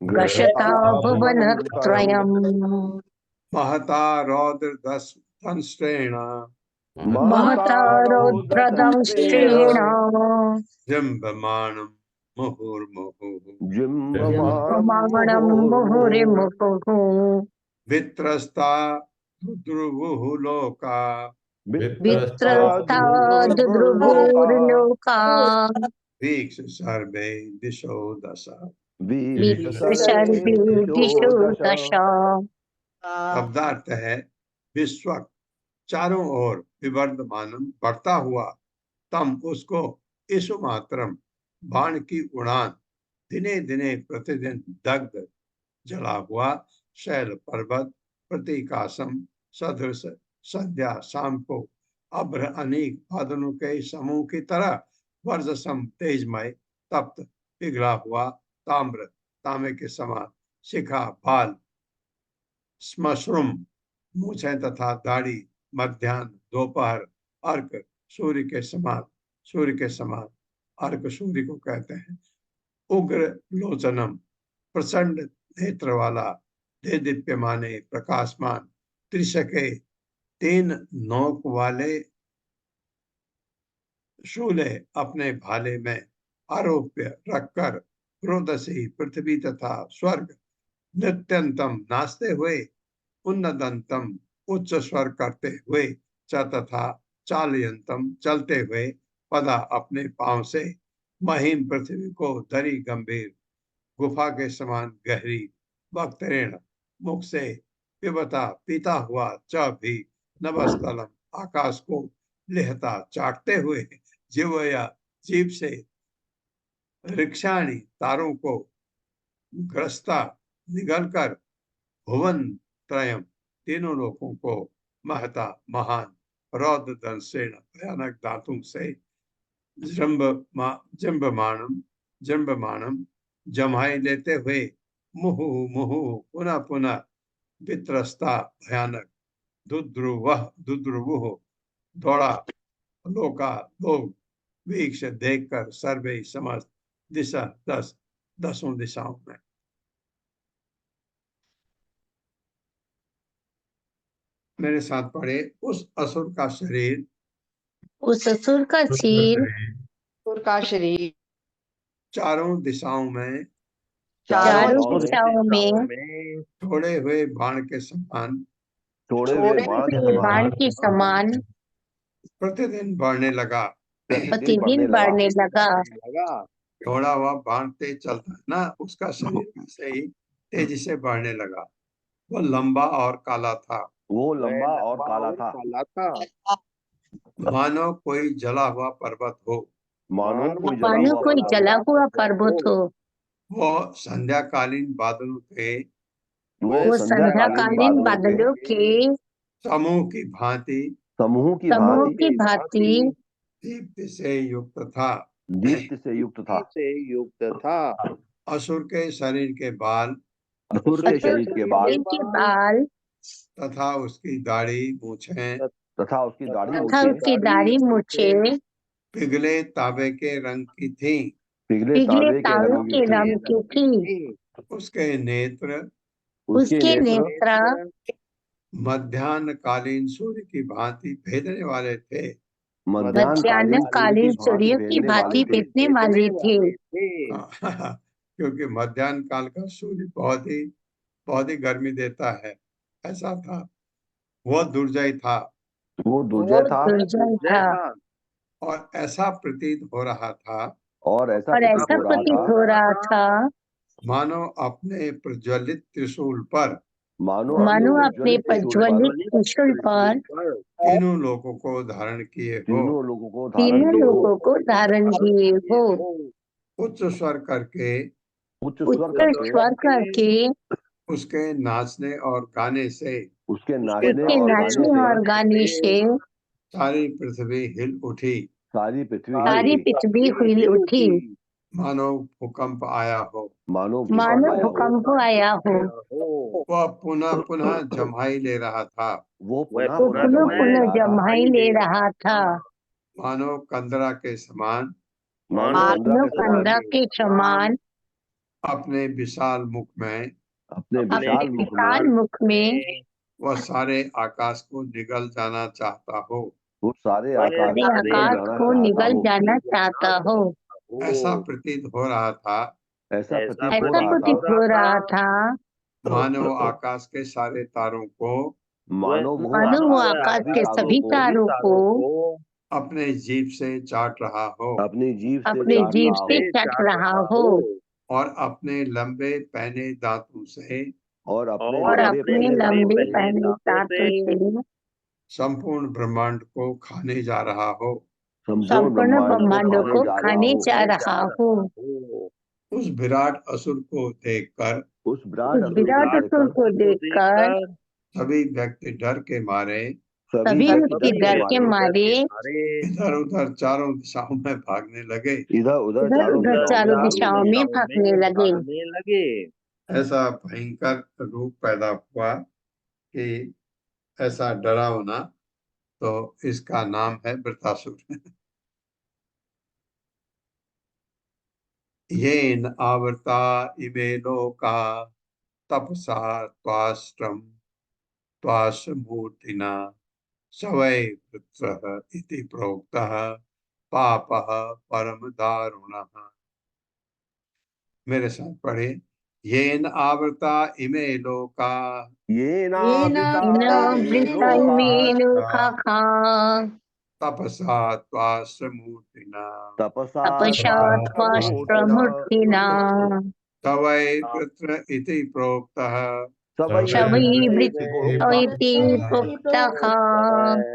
गशता भुवनत्रयम् महता रौद्र दंष्ट्रेण महता रौद्रदंष्ट्रेण जम्बमाणं मुहुर्मुहुः जिह्वमाणं मुहुरिमुहुः वित्रस्ता दुद्रुवुः लोका वित्रस्ता दुद्रुवुर्लोका वीक्ष सर्वे दिशो दश। सर्वे दिशो दश। शब्दार्थ है विश्व चारों ओर विवर्धमानम बढ़ता हुआ, तम उसको इषु मात्रम बाण की उड़ान, दिने दिने प्रतिदिन दग्ध जला हुआ, शैल पर्वत प्रतीकाशम सदृश संध्या शाम को, अभ्र अनेक बादलों के समूह की तरह, वर्जसम तेजमय तप्त पिघला हुआ, ताम्र तांबे के समान, शिखा बाल, श्मश्रुम मूछें तथा दाढ़ी, मध्याह्न दोपहर, अर्क सूर्य के समान, सूर्य के समान, अर्क सूर्य को कहते हैं, उग्र लोचनम प्रचंड नेत्र वाला, दे दीप्यमाने प्रकाशमान, त्रिशके तीन नोक वाले, शूले अपने भाले में, आरोप्य रखकर, रोदसी पृथ्वी तथा स्वर्ग, नित्यंतम नाचते हुए, उन्नदंतम उच्च स्वर करते हुए, च तथा चालयंतम चलते हुए, पदा अपने पांव से, महीम पृथ्वी को धरी गंभीर गुफा के समान गहरी, वक्त्रेण मुख से, पिबता पीता हुआ, च भी नभस्थलम आकाश को, लेहता चाटते हुए, जिह्वया जीभ से, ऋक्षाणि तारों को, ग्रस्ता निगलकर, भुवन त्रयम तीनों लोकों को, महता महान, रौद्र दंसेण भयानक दांतों से, जम्बमाणम जमाई लेते हुए, मुहु मुहु पुनः पुनः, वित्रस्ता भयानक, दुद्रुवुः दौड़ा, लोका लोग, वीक्ष देखकर, सर्वे समस्त, दिशा दसों दिशाओं में। मेरे साथ पढ़े, उस असुर का शरीर, उस असुर का शरीर का शरीर चारों दिशाओं में चारों दिशाओं में छोड़े हुए बाण के समान छोड़े हुए बाण के के समान समान प्रतिदिन बढ़ने लगा। प्रतिदिन बढ़ने लगा। छोड़ा हुआ बाण तेज चलता है ना, उसका शरीर से ही तेजी से बढ़ने लगा। वो लंबा और काला था, वो लंबा और काला था, मानो कोई जला हुआ पर्वत हो। मानो कोई मानो कोई जला हुआ पर्वत हो। वो संध्याकालीन बादलों के वो संध्याकालीन बादलों के समूह की भांति समूह की समूह भांति की भांति दीप्ति से युक्त था। दीप्ति से युक्त था। असुर के शरीर के बाल असुर के शरीर के बाल के बाल तथा उसकी दाढ़ी मूछें तथा उसकी दाढ़ी तथा उसकी दाढ़ी मूछें पिघले तांबे के रंग की थी। पिघले पिघले तांबे के रंग की थी। उसके नेत्र उसके नेत्र मध्याह्नकालीन सूर्य की भांति भेदने वाले थे। मध्याह्नकालीन सूर्य की भांति बीतने वाले थे। क्योंकि मध्याह्न काल का सूर्य बहुत ही गर्मी देता है, ऐसा था। वह दुर्जय था वो दुर्जय था और ऐसा प्रतीत हो रहा था और ऐसा प्रतीत हो रहा था मानो अपने प्रज्वलित त्रिशूल पर मानो अपने प्रज्वलित त्रिशूल पर तीनों लोगों को धारण किए हो। तीनों लोगों को धारण किए हो। उच्च स्वर करके उच्च स्वर करके उसके नाचने और गाने से उसके नाचने और गाने से सारी पृथ्वी हिल उठी। सारी सारी पृथ्वी हिल उठी। मानो भूकंप आया हो। मानो भूकंप आया हो। वह पुनः पुनः जम्हाई ले रहा था। वो पुनः जम्हाई ले रहा था। मानो कंदरा के समान मानो कंदरा के समान अपने विशाल मुख में वह सारे आकाश को निगल जाना चाहता हो। वो सारे आकाश को निगल जाना चाहता हो। ऐसा प्रतीत हो रहा था ऐसा प्रतीत हो रहा था मानो आकाश के सारे तारों को मानो वो आकाश के सभी तारों को अपने जीभ से चाट रहा हो। अपनी जीभ से चाट रहा हो और अपने लंबे पहने दांतों से अपने लंबे पहने दांतों से संपूर्ण ब्रह्मांड को खाने जा रहा हो। संपूर्ण ब्रह्मांडों को खाने जा रहा हो। उस विराट असुर को देखकर सभी व्यक्ति डर के मारे इधर उधर चारों दिशाओं में भागने लगे। चारों दिशाओं में भागने लगे। ऐसा भयंकर रूप पैदा हुआ कि ऐसा डरावना, तो इसका नाम है वृत्रासुर। येन आवृता इमे लोका तपसा त्वाष्ट्रम त्वाश्मूर्तिना सवै वृत्रः इति प्रोक्तः पापः परम दारुणः। मेरे साथ पढ़े। येन आवृता इमे लोका तपसा त्वाश्रमूर्तिना तवै वृत्र इति प्रोक्तः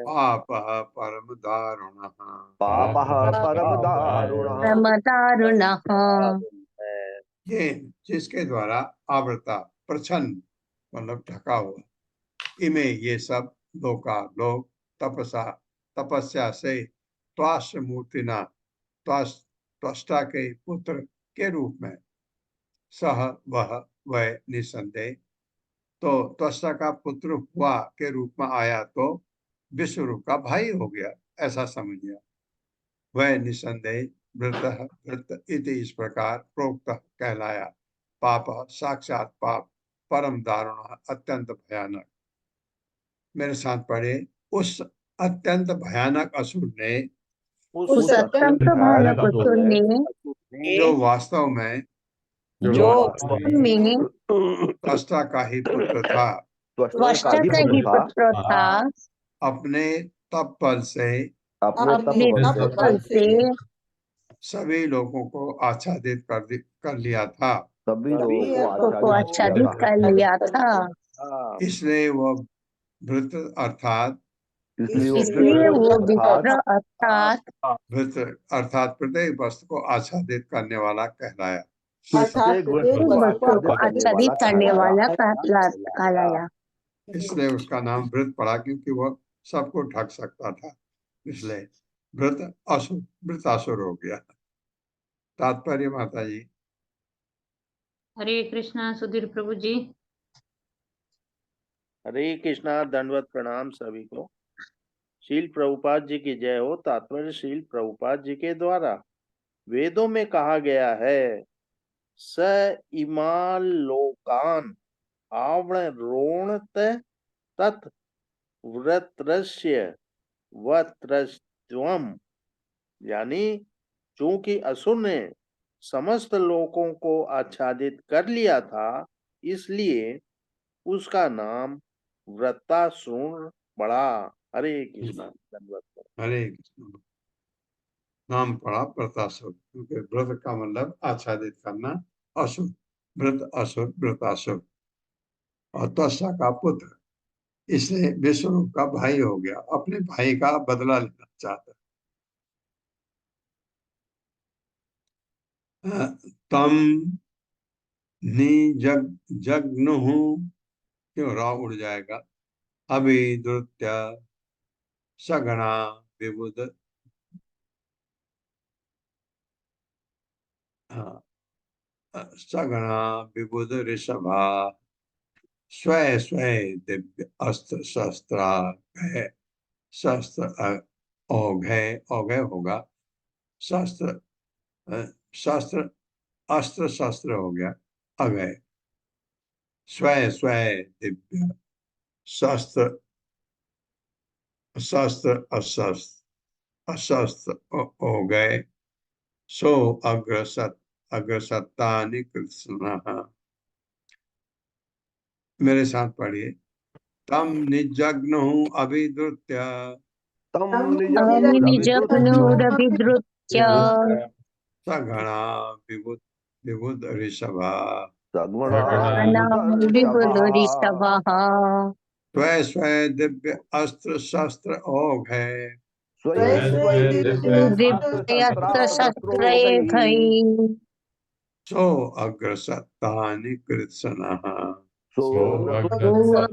पापः परम दारुणः। ये जिसके द्वारा आवृता प्रछन्न मतलब ढका हुआ, इमे ये सब लोग तपस्या से त्वाश्र मूर्तिना त्वष्टा के पुत्र के रूप में सह वह निसंदेह, तो त्वष्टा का पुत्र हुआ के रूप में आया तो विश्वरूप का भाई हो गया, ऐसा समझिए। वह निसंदेह वृत्त इति इस प्रकार प्रोक्त कहलाया। पाप साक्षात पाप परम दारुण अत्यंत भयानक। मेरे साथ पढ़े। उस अत्यंत भयानक असुर ने जो वास्तव में जो वास्तव में त्वष्टा का ही पुत्र था, त्वष्टा का ही पुत्र था, अपने तप बल से अपने अपने तप बल से से सभी लोगों को आच्छादित कर लिया था। सभी लोगों को आच्छादित कर लिया था। इसलिए वह वृत अर्थात इसलिए वो विप्र अर्थात वृत अर्थात प्रत्येक वस्तु को आच्छादित करने वाला कहलाया। वस्तु को आच्छादित करने वाला कहलाया। इसलिए उसका नाम वृत पड़ा, क्योंकि वह सबको ढक सकता था, इसलिए वृतासुर हो गया। तात्पर्य माता जी। हरे कृष्णा सुधीर प्रभु जी। हरे कृष्णा, दंडवत प्रणाम सभी को। शील प्रभुपाद जी की जय हो। तात्पर्य शील प्रभुपाद जी के द्वारा वेदों में कहा गया है, स इमाल लोकान आवृणोत तत् व्रत्रस्य वत्रस्त्वम, यानी चूंकि असुर ने समस्त लोकों को आच्छादित कर लिया था, इसलिए उसका नाम व्रतासुर पड़ा। हरे कृष्णा, धन्यवाद। हरे कृष्ण। नाम पड़ा व्रतासुर, क्योंकि व्रत का मतलब आच्छादित करना, असुर व्रत असुर व्रतासुर, और त्वष्टा का पुत्र, इसलिए विश्वरूप का भाई हो गया, अपने भाई का बदला लेना चाहता। तम नि जग्नुः, क्यों रा उड़ जाएगा, अभिद्रुत्य सगणा विबुध, सगणा विबुध ऋषभा स्वय स्वय दिव्य अस्त्र शस्त्र औघय औघय होगा, शस्त्र शस्त्र अस्त्र शस्त्र हो गया अगय, स्वय स्वय दिव्य शस्त्र शस्त्र अशस्त्र हो गए, सो अग्रसत्तानि कृष्ण। मेरे साथ पढ़िए। तम निजग्नु अभिद्रुत्य निजग्नुरभिद्रुत्य सगणा विबुध विबुध ऋषभा विबुध ऋषभः स्वय स्वय दिव्य अस्त्र शस्त्र ओघ है, दिव्यस्त्र शस्त्रैर्घै सो अग्रसत्तानि कृत्स्नः।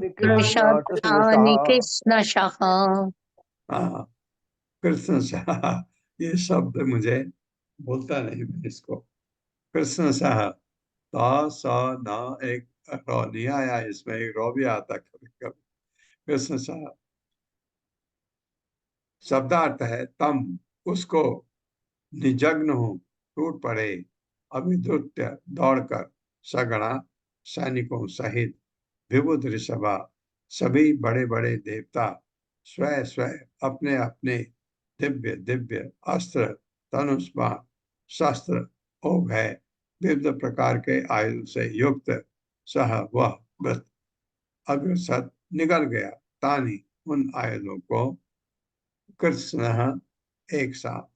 अग्रसत्तानि कृष्णशः। हाँ, कृष्ण शाह, ये शब्द मुझे बोलता नहीं मैं इसको। कृष्ण शाह, ता सा ना, एक रौ नहीं आया इसमें, एक रौ भी आता कभी कभी। कृष्ण शाह शब्दार्थ है तम, उसको, निजग्न हो टूट पड़े, अभिद्रुत्य दौड़कर, सगणा सैनिकों सहित, विबुध ऋषभा सभी बड़े बड़े देवता, स्वय स्वय अपने अपने दिव्य दिव्य अस्त्र धनुष बाण शस्त्र ओघ है, विविध प्रकार के आयुध से युक्त, सह वह व्रत अग्रसत निकल गया, तानी उन आयुधों को, कृष्ण एक साथ।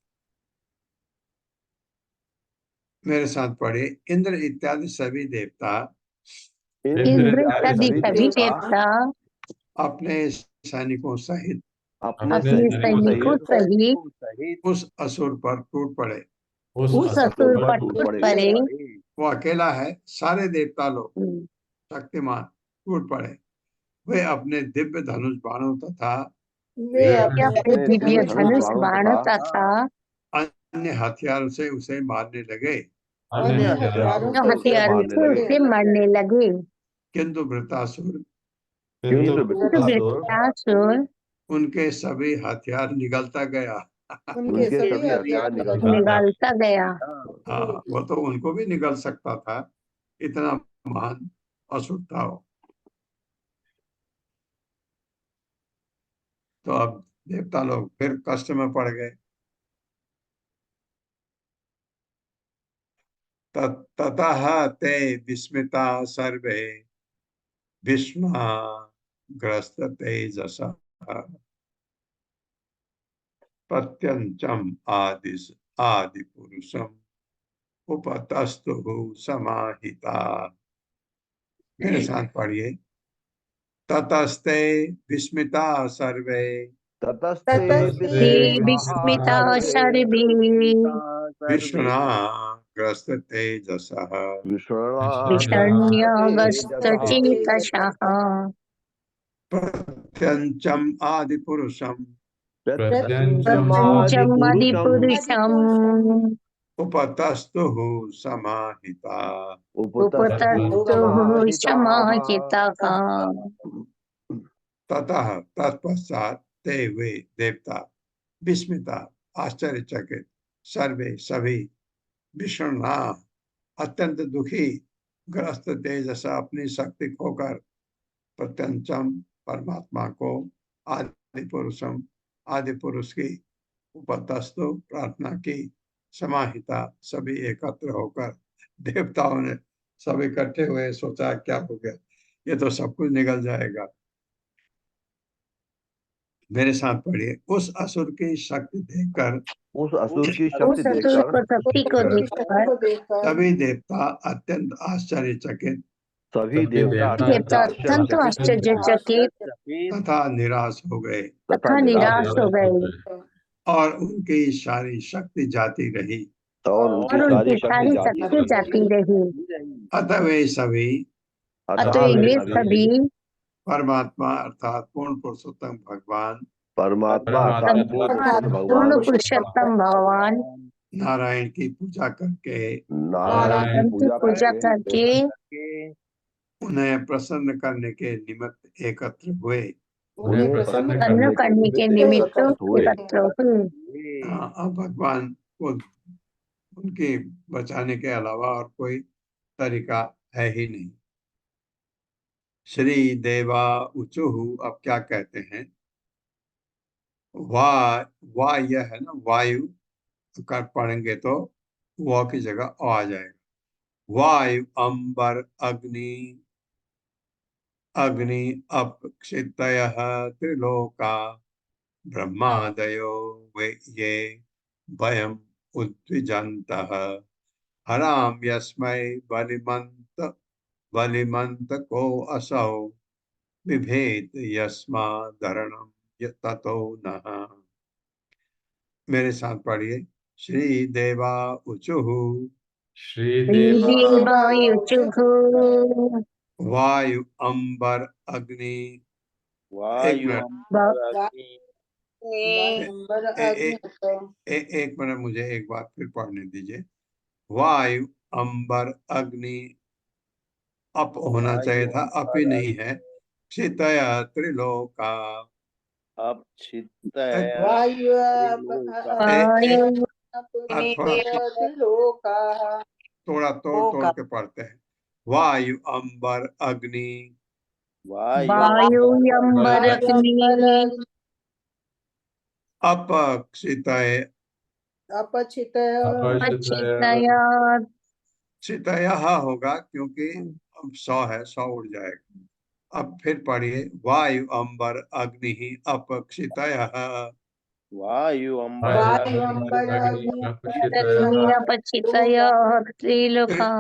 मेरे साथ पढ़े। इंद्र इत्यादि सभी देवता इंद्र इत्यादि सभी देवता अपने सैनिकों सहित अपने सैनिकों सहित उस असुर पर टूट पड़े। उस असुर पर टूट पड़े। वो अकेला है, सारे देवता लोग शक्तिमान टूट पड़े। वे अपने दिव्य धनुष बाणों तथा दिव्य धनुष बाणों तथा अन्य हथियारों से उसे मारने लगे, हथियारों से उसे मारने लगे। किंतु वृतासुर वृत्रासुर उनके सभी हथियार निगलता गया। निकालता गया। हाँ, वो तो उनको भी निगल सकता था, इतना महान असुर था वो। तो अब देवता लोग फिर कष्ट में पड़ गए। ततः ते विस्मिता सर्वे भीष्मा ग्रस्त तेजसः प्रत्यंचम आदि पुरुषम उपतस्तु समाहिता। मेरे साथ पढ़िए। ततस्ते विस्मिता सर्वे ततस्ते ते विस्मिता सर्वे विष्णुना ग्रस्त तेजसः विषण्यगस्तचेतसः प्रत्यंचम आदि पुरुषम प्रपञ्चमदिपुरुषम् उपतस्तु समाहिता। उपतस्तुः समाहितः ततः तत्पश्चात ते वे देवता विस्मिता आश्चर्यचकित सर्वे सभी विषण्णा अत्यंत दुखी ग्रस्त तेजसा अपनी शक्ति खोकर प्रत्यंचम परमात्मा को आदि पुरुष की उपतस्तु प्रार्थना की समाहिता सभी एकत्र होकर देवताओं ने सब इकट्ठे हुए सोचा क्या हो गया, ये तो सब कुछ निकल जाएगा। मेरे साथ पढ़िए। उस असुर की शक्ति देखकर उस असुर की उस शक्ति असुर देखकर को शक्ति को देखकर सभी देवता अत्यंत आश्चर्यचकित सभी देवता अत्यंत देवता अत्यंत आश्चर्यचकित तथा निराश हो गए तथा निराश हो गए और उनकी सारी शक्ति जाती रही। और और उनकी सारी जाती शक्ति जाती रही। अतः वे सभी अतः वे सभी परमात्मा अर्थात पूर्ण पुरुषोत्तम भगवान परमात्मा अर्थात पूर्ण पुरुषोत्तम भगवान नारायण की पूजा करके नारायण की पूजा करके उन्हें प्रसन्न करने के निमित्त एकत्र हुए। उन्हें प्रसन्न प्रसन्न करने के निमित्त एकत्र हुए। अब भगवान को उनके बचाने के अलावा और कोई तरीका है ही नहीं। श्री देवा उचुहु अब क्या कहते हैं। वा यह है ना, वायु कर पढ़ेंगे तो व की जगह आ जाएगा। वायु अंबर अग्नि अपक्षितयः त्रिलोका ब्रह्मादयो वे ये वयम् उद्विजन्तः हराम यस्मै बलिमन्त को असौ बिभेद यस्मा धरणम ततो नः। मेरे साथ पढ़िए। श्री देवा उचुहु श्रीदेवायुचुः वायु अंबर अग्नि। एक मिनट मुझे एक बार फिर पढ़ने दीजिए। वायु अंबर अग्नि अप होना चाहिए था, अप ही नहीं है। क्षितय त्रिलोका थोड़ा तोड़ के पढ़ते हैं। वायु अंबर अग्नि वायु अंबर अग्नि अपक्षितय अपचितया क्षितयः होगा क्योंकि अब 100 है, 100 उड़ जाएगा। अब फिर पढ़िए। वायु अंबर अग्नि अपक्षितयः वायु अंबर अग्नि अपचितया त्रिलोका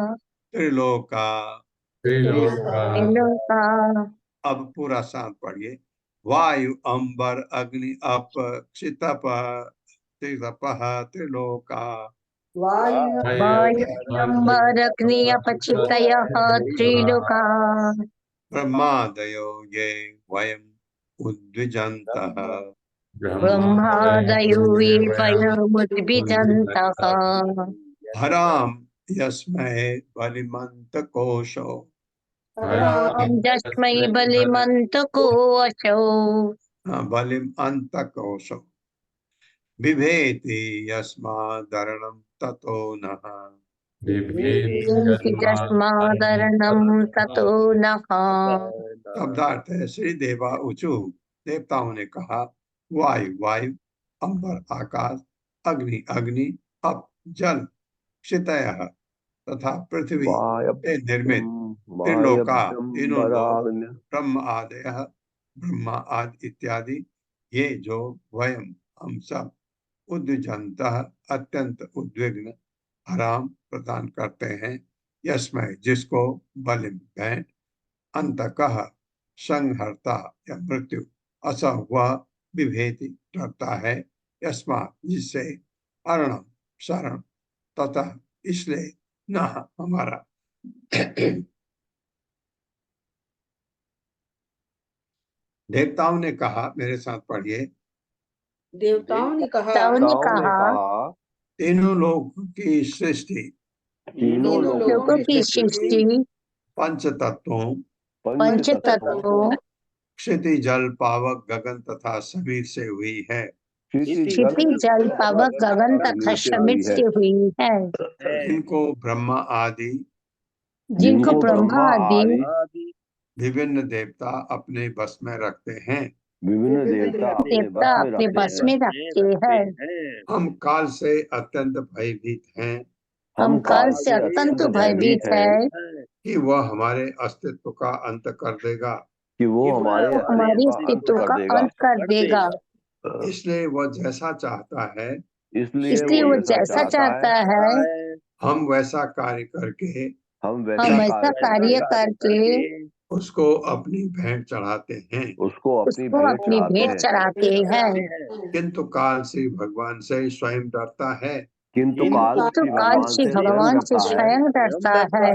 त्रिलोका अब पूरा साथ पढ़िए। वायु अंबर अग्नि अपक्षितपः त्रिलोका वायु अंबर अग्नि अपचितया त्रिलोका ब्रह्मादयो ये वयम् उद्विजन्तः ब्रह्मादयो ये वयमुद्विजन्तः हराम यस्मै बलिमन्त कोशो यस्मै बलिमन्तको असौ बलिम अंत कोशो बिभेति यस्मादरणं ततो नः। यस्मादरणं ततो नः। शब्दार्थ है। श्री देवा उचु देवताओं ने कहा। वायु वायु अंबर आकाश अग्नि अग्नि अप जल क्षितयः तथा पृथ्वी वायव्यम से निर्मित त्रिलोका तीनों लोक वायव्यम्बराग्न ब्रह्म आदयः ब्रह्मा आदि इत्यादि ये जो वयम हम सब उद्विजन्तः अत्यंत उद्विग्न आराम प्रदान करते हैं यस्मय जिसको बलिम भेंट अंतकः संहर्ता या मृत्यु असह वह विभेति डरता है यस्मात् जिससे अरणम शरण तथा इसलिए न हमारा देवताओं ने कहा, मेरे साथ पढ़िए, देवताओं ने कहा देवताओं ने ताओं ने कहा कहा तीनों लोगों की सृष्टि तीनों लोगों की सृष्टि पंच तत्वों पंच तत्वों क्षिति जल पावक गगन तथा समीर से हुई है क्षिति जल पावक गगन तथा समित से हुई है जिनको ब्रह्मा आदि जिनको ब्रह्मा आदि विभिन्न देवता अपने बस में रखते हैं विभिन्न देवता देवता अपने बस में रखते हैं। हम काल से अत्यंत भयभीत हैं हम काल से अत्यंत भयभीत है कि वह हमारे अस्तित्व का अंत कर देगा कि वो हमारे हमारी अस्तित्व का अंत कर देगा। इसलिए वह जैसा चाहता है इसलिए वो जैसा चाहता है हम वैसा कार्य करके हम हम ऐसा कार्य करके उसको अपनी भेंट चढ़ाते हैं उसको अपनी उसको अपनी भेंट चढ़ाते हैं। किंतु काल श्री भगवान से स्वयं डरता है किंतु काल तो काल श्री भगवान से स्वयं डरता है।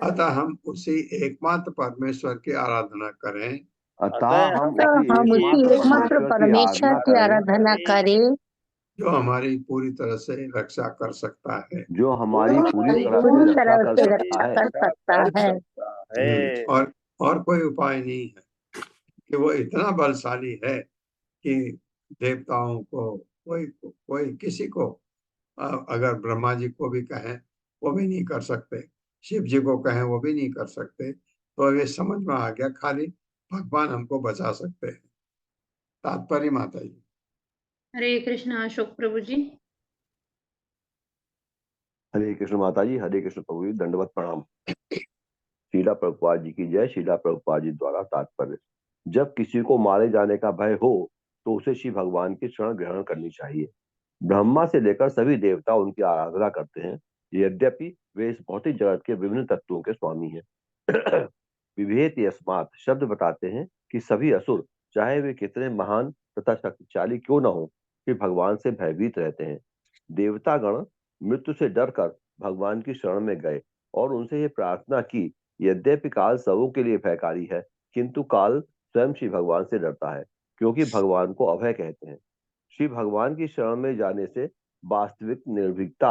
अतः हम उसी एकमात्र परमेश्वर की आराधना करें अतः तो हम उसी एकमात्र परमेश्वर की आराधना करें जो हमारी पूरी तरह से रक्षा कर सकता है जो हमारी पूरी पूरी तरह तरह से से रक्षा रक्षा कर कर सकता है। और कोई उपाय नहीं है कि वो इतना बलशाली है कि देवताओं को कोई किसी को अगर ब्रह्मा जी को भी कहें वो भी नहीं कर सकते, शिव जी को कहें वो भी नहीं कर सकते। तो ये समझ में आ गया, खाली भगवान हमको बचा सकते हैं। तात्पर्य माता जी। हरे कृष्ण अशोक प्रभु जी। हरे कृष्ण माता जी, हरे कृष्ण प्रभु जी, दंडवत प्रणाम। शीला प्रभुपाद जी की जय। शीला प्रभुपाद जी द्वारा तात्पर्य, जब किसी को मारे जाने का भय हो तो उसे शिव भगवान की शरण ग्रहण करनी चाहिए। ब्रह्मा से लेकर सभी देवता उनकी आराधना करते हैं, यद्यपि वे इस भौतिक जगत के विभिन्न तत्वों के स्वामी हैं। विभेद यस्मात् शब्द बताते हैं कि सभी असुर, चाहे वे कितने महान तथा शक्तिशाली क्यों न हो, कि भगवान से भयभीत रहते हैं। देवतागण मृत्यु से डरकर भगवान की शरण में गए और उनसे ये प्रार्थना की, यद्यपि काल सबों के लिए भयकारी है, किंतु काल स्वयं श्री भगवान से डरता है, क्योंकि भगवान को अभय कहते हैं। श्री भगवान की शरण में जाने से वास्तविक निर्भीकता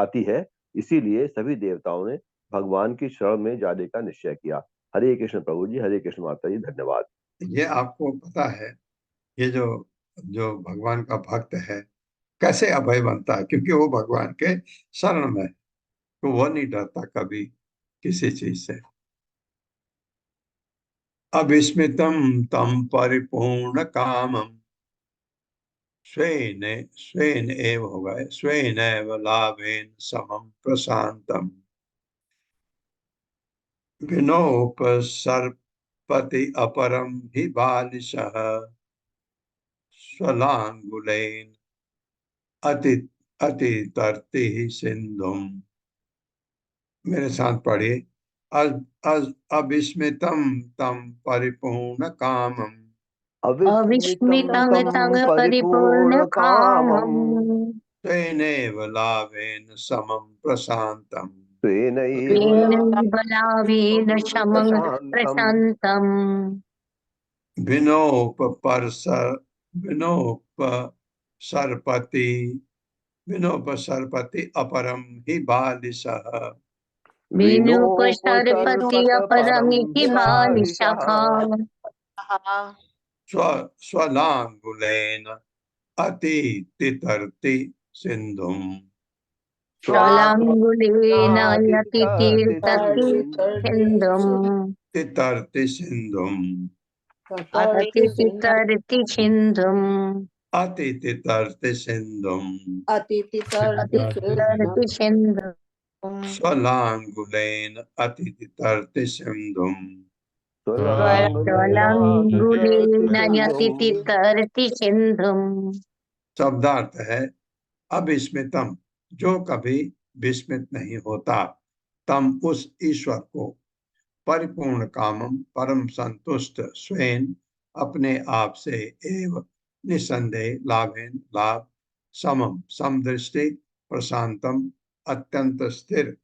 आती है। इसीलिए सभी देवताओं ने भगवान की शरण में जाने का निश्चय किया। हरे कृष्ण प्रभु जी, हरे कृष्ण माता जी, धन्यवाद। ये आपको पता है, ये जो भगवान का भक्त है कैसे अभय बनता है, क्योंकि वो भगवान के शरण में, तो वो नहीं डरता कभी किसी चीज से। अविस्मितम तम परिपूर्ण कामम स्वेन एव हो गए, स्वेन एव लाभेन समम प्रशांतम विनोपसर्पति अपरम हि बालिशः स्वलांगुलेन अतितर्ति सिंधुम। मेरे साथ पढ़िए। अविस्मितम तम परिपूर्ण कामम अविस्मितं तं परिपूर्ण कामम् स्वेनैव लाभेन समं प्रशांतम स्वेनैव लाभेन समं प्रशान्तम् विनोपसर्पति अपरम हि बालिशः विनोपसर्पति अपरं हि बालिशः स्वलांगुलेन अतितितर्ति सिंधुम स्वलांगुलेन अतितीर्थति सिन्धुम् तितर्ति सिंधुम अतितीर्थति सिन्धुम् अतितितर्ति सिंधुम। अतितीर्थति सिन्धुम्। स्वलांगुलेन अतितर्ति सिंधुम। स्वलांगुलेन यतितर्ति सिंधुम। शब्दार्थ है अविस्मितम, जो कभी विस्मित नहीं होता, तम उस ईश्वर को, परिपूर्ण कामम परम संतुष्ट, स्वयं अपने आप से, एव निसंदेह लाभेन लाभ, समम समदृष्टि, प्रशांतम अत्यंत स्थिर,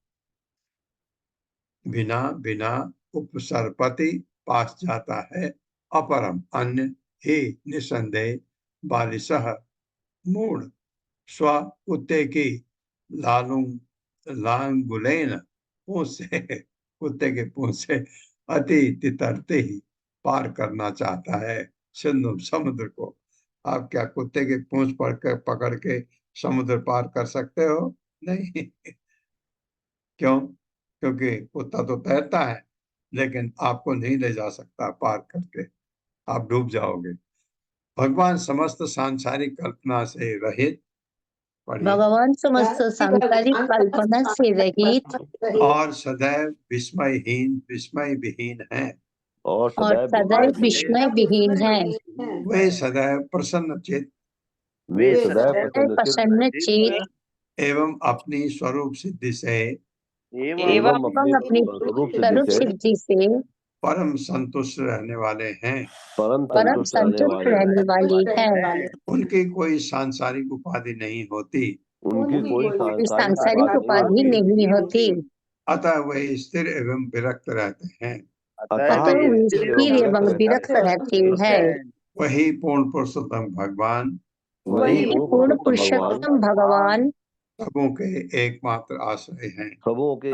बिना बिना उपसर्पति पास जाता है, अपरम अन्य ही निसंदेह बालिशः मूढ़, स्व कुत्ते की लांगुलेन पूंछ से, कुत्ते के पूंछ से अति तितरते ही पार करना चाहता है सिंधु समुद्र को। आप क्या कुत्ते के पूंछ पकड़ के समुद्र पार कर सकते हो? नहीं। क्यों? क्योंकि कुत्ता तो तैरता है, लेकिन आपको नहीं ले जा सकता पार करके, आप डूब जाओगे। भगवान समस्त सांसारिक कल्पना से रहित, भगवान समस्त सांसारिक कल्पना से रहित और सदैव विस्मयहीन, विस्मय विहीन है, और सदैव विस्मय विहीन है। वे सदैव प्रसन्न चित, वे सदैव प्रसन्न चित एवं अपनी स्वरूप सिद्धि से, एवं अपनी स्वरूप सिद्धि से परम संतुष्ट रहने वाले हैं, परम संतुष्ट रहने वाली है। उनकी कोई सांसारिक उपाधि नहीं होती, उनकी कोई सांसारिक उपाधि नहीं होती, अतः वे स्थिर एवं विरक्त रहते हैं। अतः वे स्थिर एवं विरक्त रहते हैं। वही पूर्ण पुरुषोत्तम भगवान, वही पूर्ण पुरुषोत्तम भगवान सबों के एकमात्र आश्रय हैं, सबों के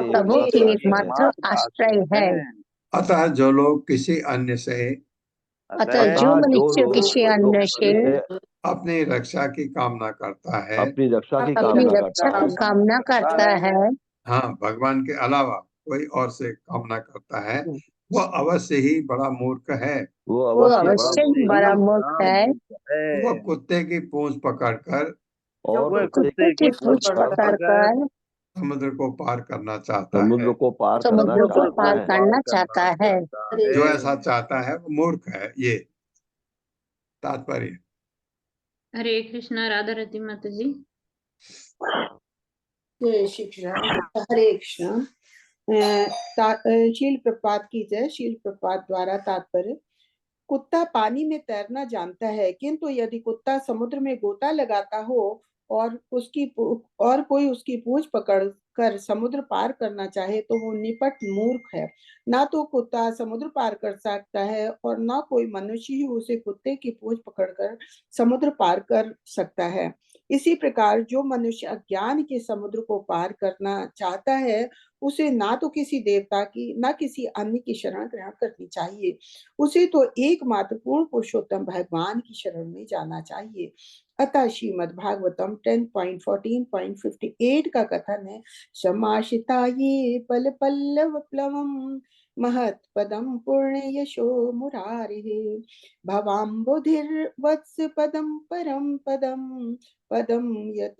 एकमात्र आश्रय है। अतः जो लोग किसी अन्य से, अतः जो मनुष्य किसी अन्य से अपनी रक्षा की कामना करता है, अपनी रक्षा की कामना करता है, हाँ, भगवान के अलावा कोई और से कामना करता है, वो अवश्य ही बड़ा मूर्ख है। वो अवश्य ही बड़ा मूर्ख है। वो कुत्ते की पूंछ पकड़कर और कुत्ते की पूंछ पकड़कर समुद्र को पार करना चाहता समुद्र है। को पार करना चाहता है। जो ऐसा चाहता है वो मूर्ख है, ये तात्पर्य। हरे कृष्णा। राधा रति माता जी। जय श्री कृष्ण। हरे कृष्ण। शील प्रपात की जय। शील प्रपात द्वारा तात्पर्य, कुत्ता पानी में तैरना जानता है, किंतु यदि कुत्ता समुद्र में गोता लगाता हो और कोई उसकी पूंछ पकड़ कर समुद्र पार करना चाहे तो वो निपट मूर्ख है। ना तो कुत्ता समुद्र पार कर सकता है और ना कोई मनुष्य ही उसे कुत्ते की पूंछ पकड़कर समुद्र पार कर सकता है। इसी प्रकार जो मनुष्य अज्ञान के समुद्र को पार करना चाहता है, उसे ना तो किसी देवता की ना किसी अन्य की शरण ग्रहण करनी चाहिए। उसे तो एकमात्र पूर्ण पुरुषोत्तम भगवान की शरण में जाना चाहिए। अतः श्रीमद् भागवतम 10.14.58 का कथन है, समाशिता ये पल पल्लव प्लवम महत् पदम पुण्य यशो मुरारे भवाम्बुधिर वत्स पदम परम पदम पदम यत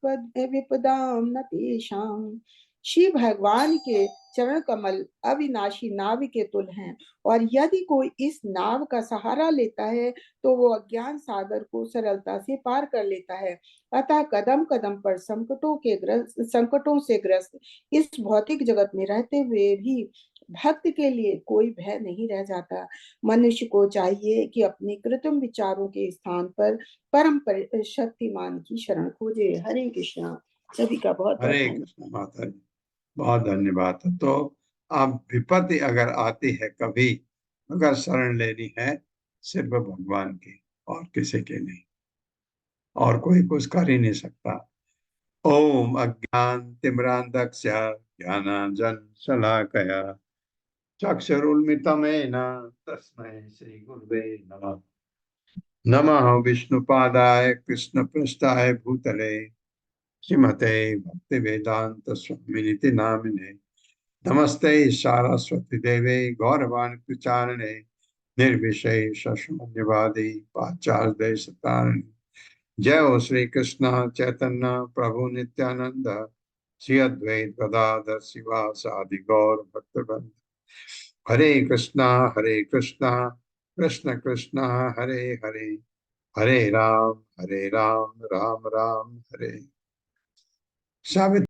पद विपदाम न तेषाम। श्री भगवान के चरण कमल अविनाशी नाव के तुल्य हैं, और यदि कोई इस नाव का सहारा लेता है तो वो अज्ञान सागर को सरलता से पार कर लेता है। अतः कदम कदम पर संकटों से ग्रस्त इस भौतिक जगत में रहते हुए भी भक्त के लिए कोई भय नहीं रह जाता। मनुष्य को चाहिए कि अपने कृत्रिम विचारों के स्थान पर परम शक्तिमान की शरण खोजे। हरे कृष्णा। सभी का बहुत हरे कृष्ण माता जी, बहुत धन्यवाद। तो आप विपत्ति अगर आती है कभी, अगर शरण लेनी है सिर्फ भगवान की और किसी की नहीं, और कोई कुछ कर ही नहीं सकता। ओम अज्ञान तिमिरांधस्य ज्ञानांजन शलाकया चक्षुरुन्मिलितं तस्मै श्री गुरुवे नमः। नमः विष्णुपादाय कृष्णपृष्ठाय भूतले श्रीमते भक्ति वेदांत स्वामिनिति नामिने। नमस्ते सारस्वती देवे गौरवाणी प्रचारिणे निर्विशेष शून्यवादी पाश्चात्य देशतारिणे। जय हो श्री कृष्ण चैतन्य प्रभु नित्यानंद श्री अद्वैत गदाधर शिवासादि गौर भक्तवृंद। हरे कृष्णा कृष्ण कृष्णा हरे हरे, हरे राम राम राम हरे। सावित्री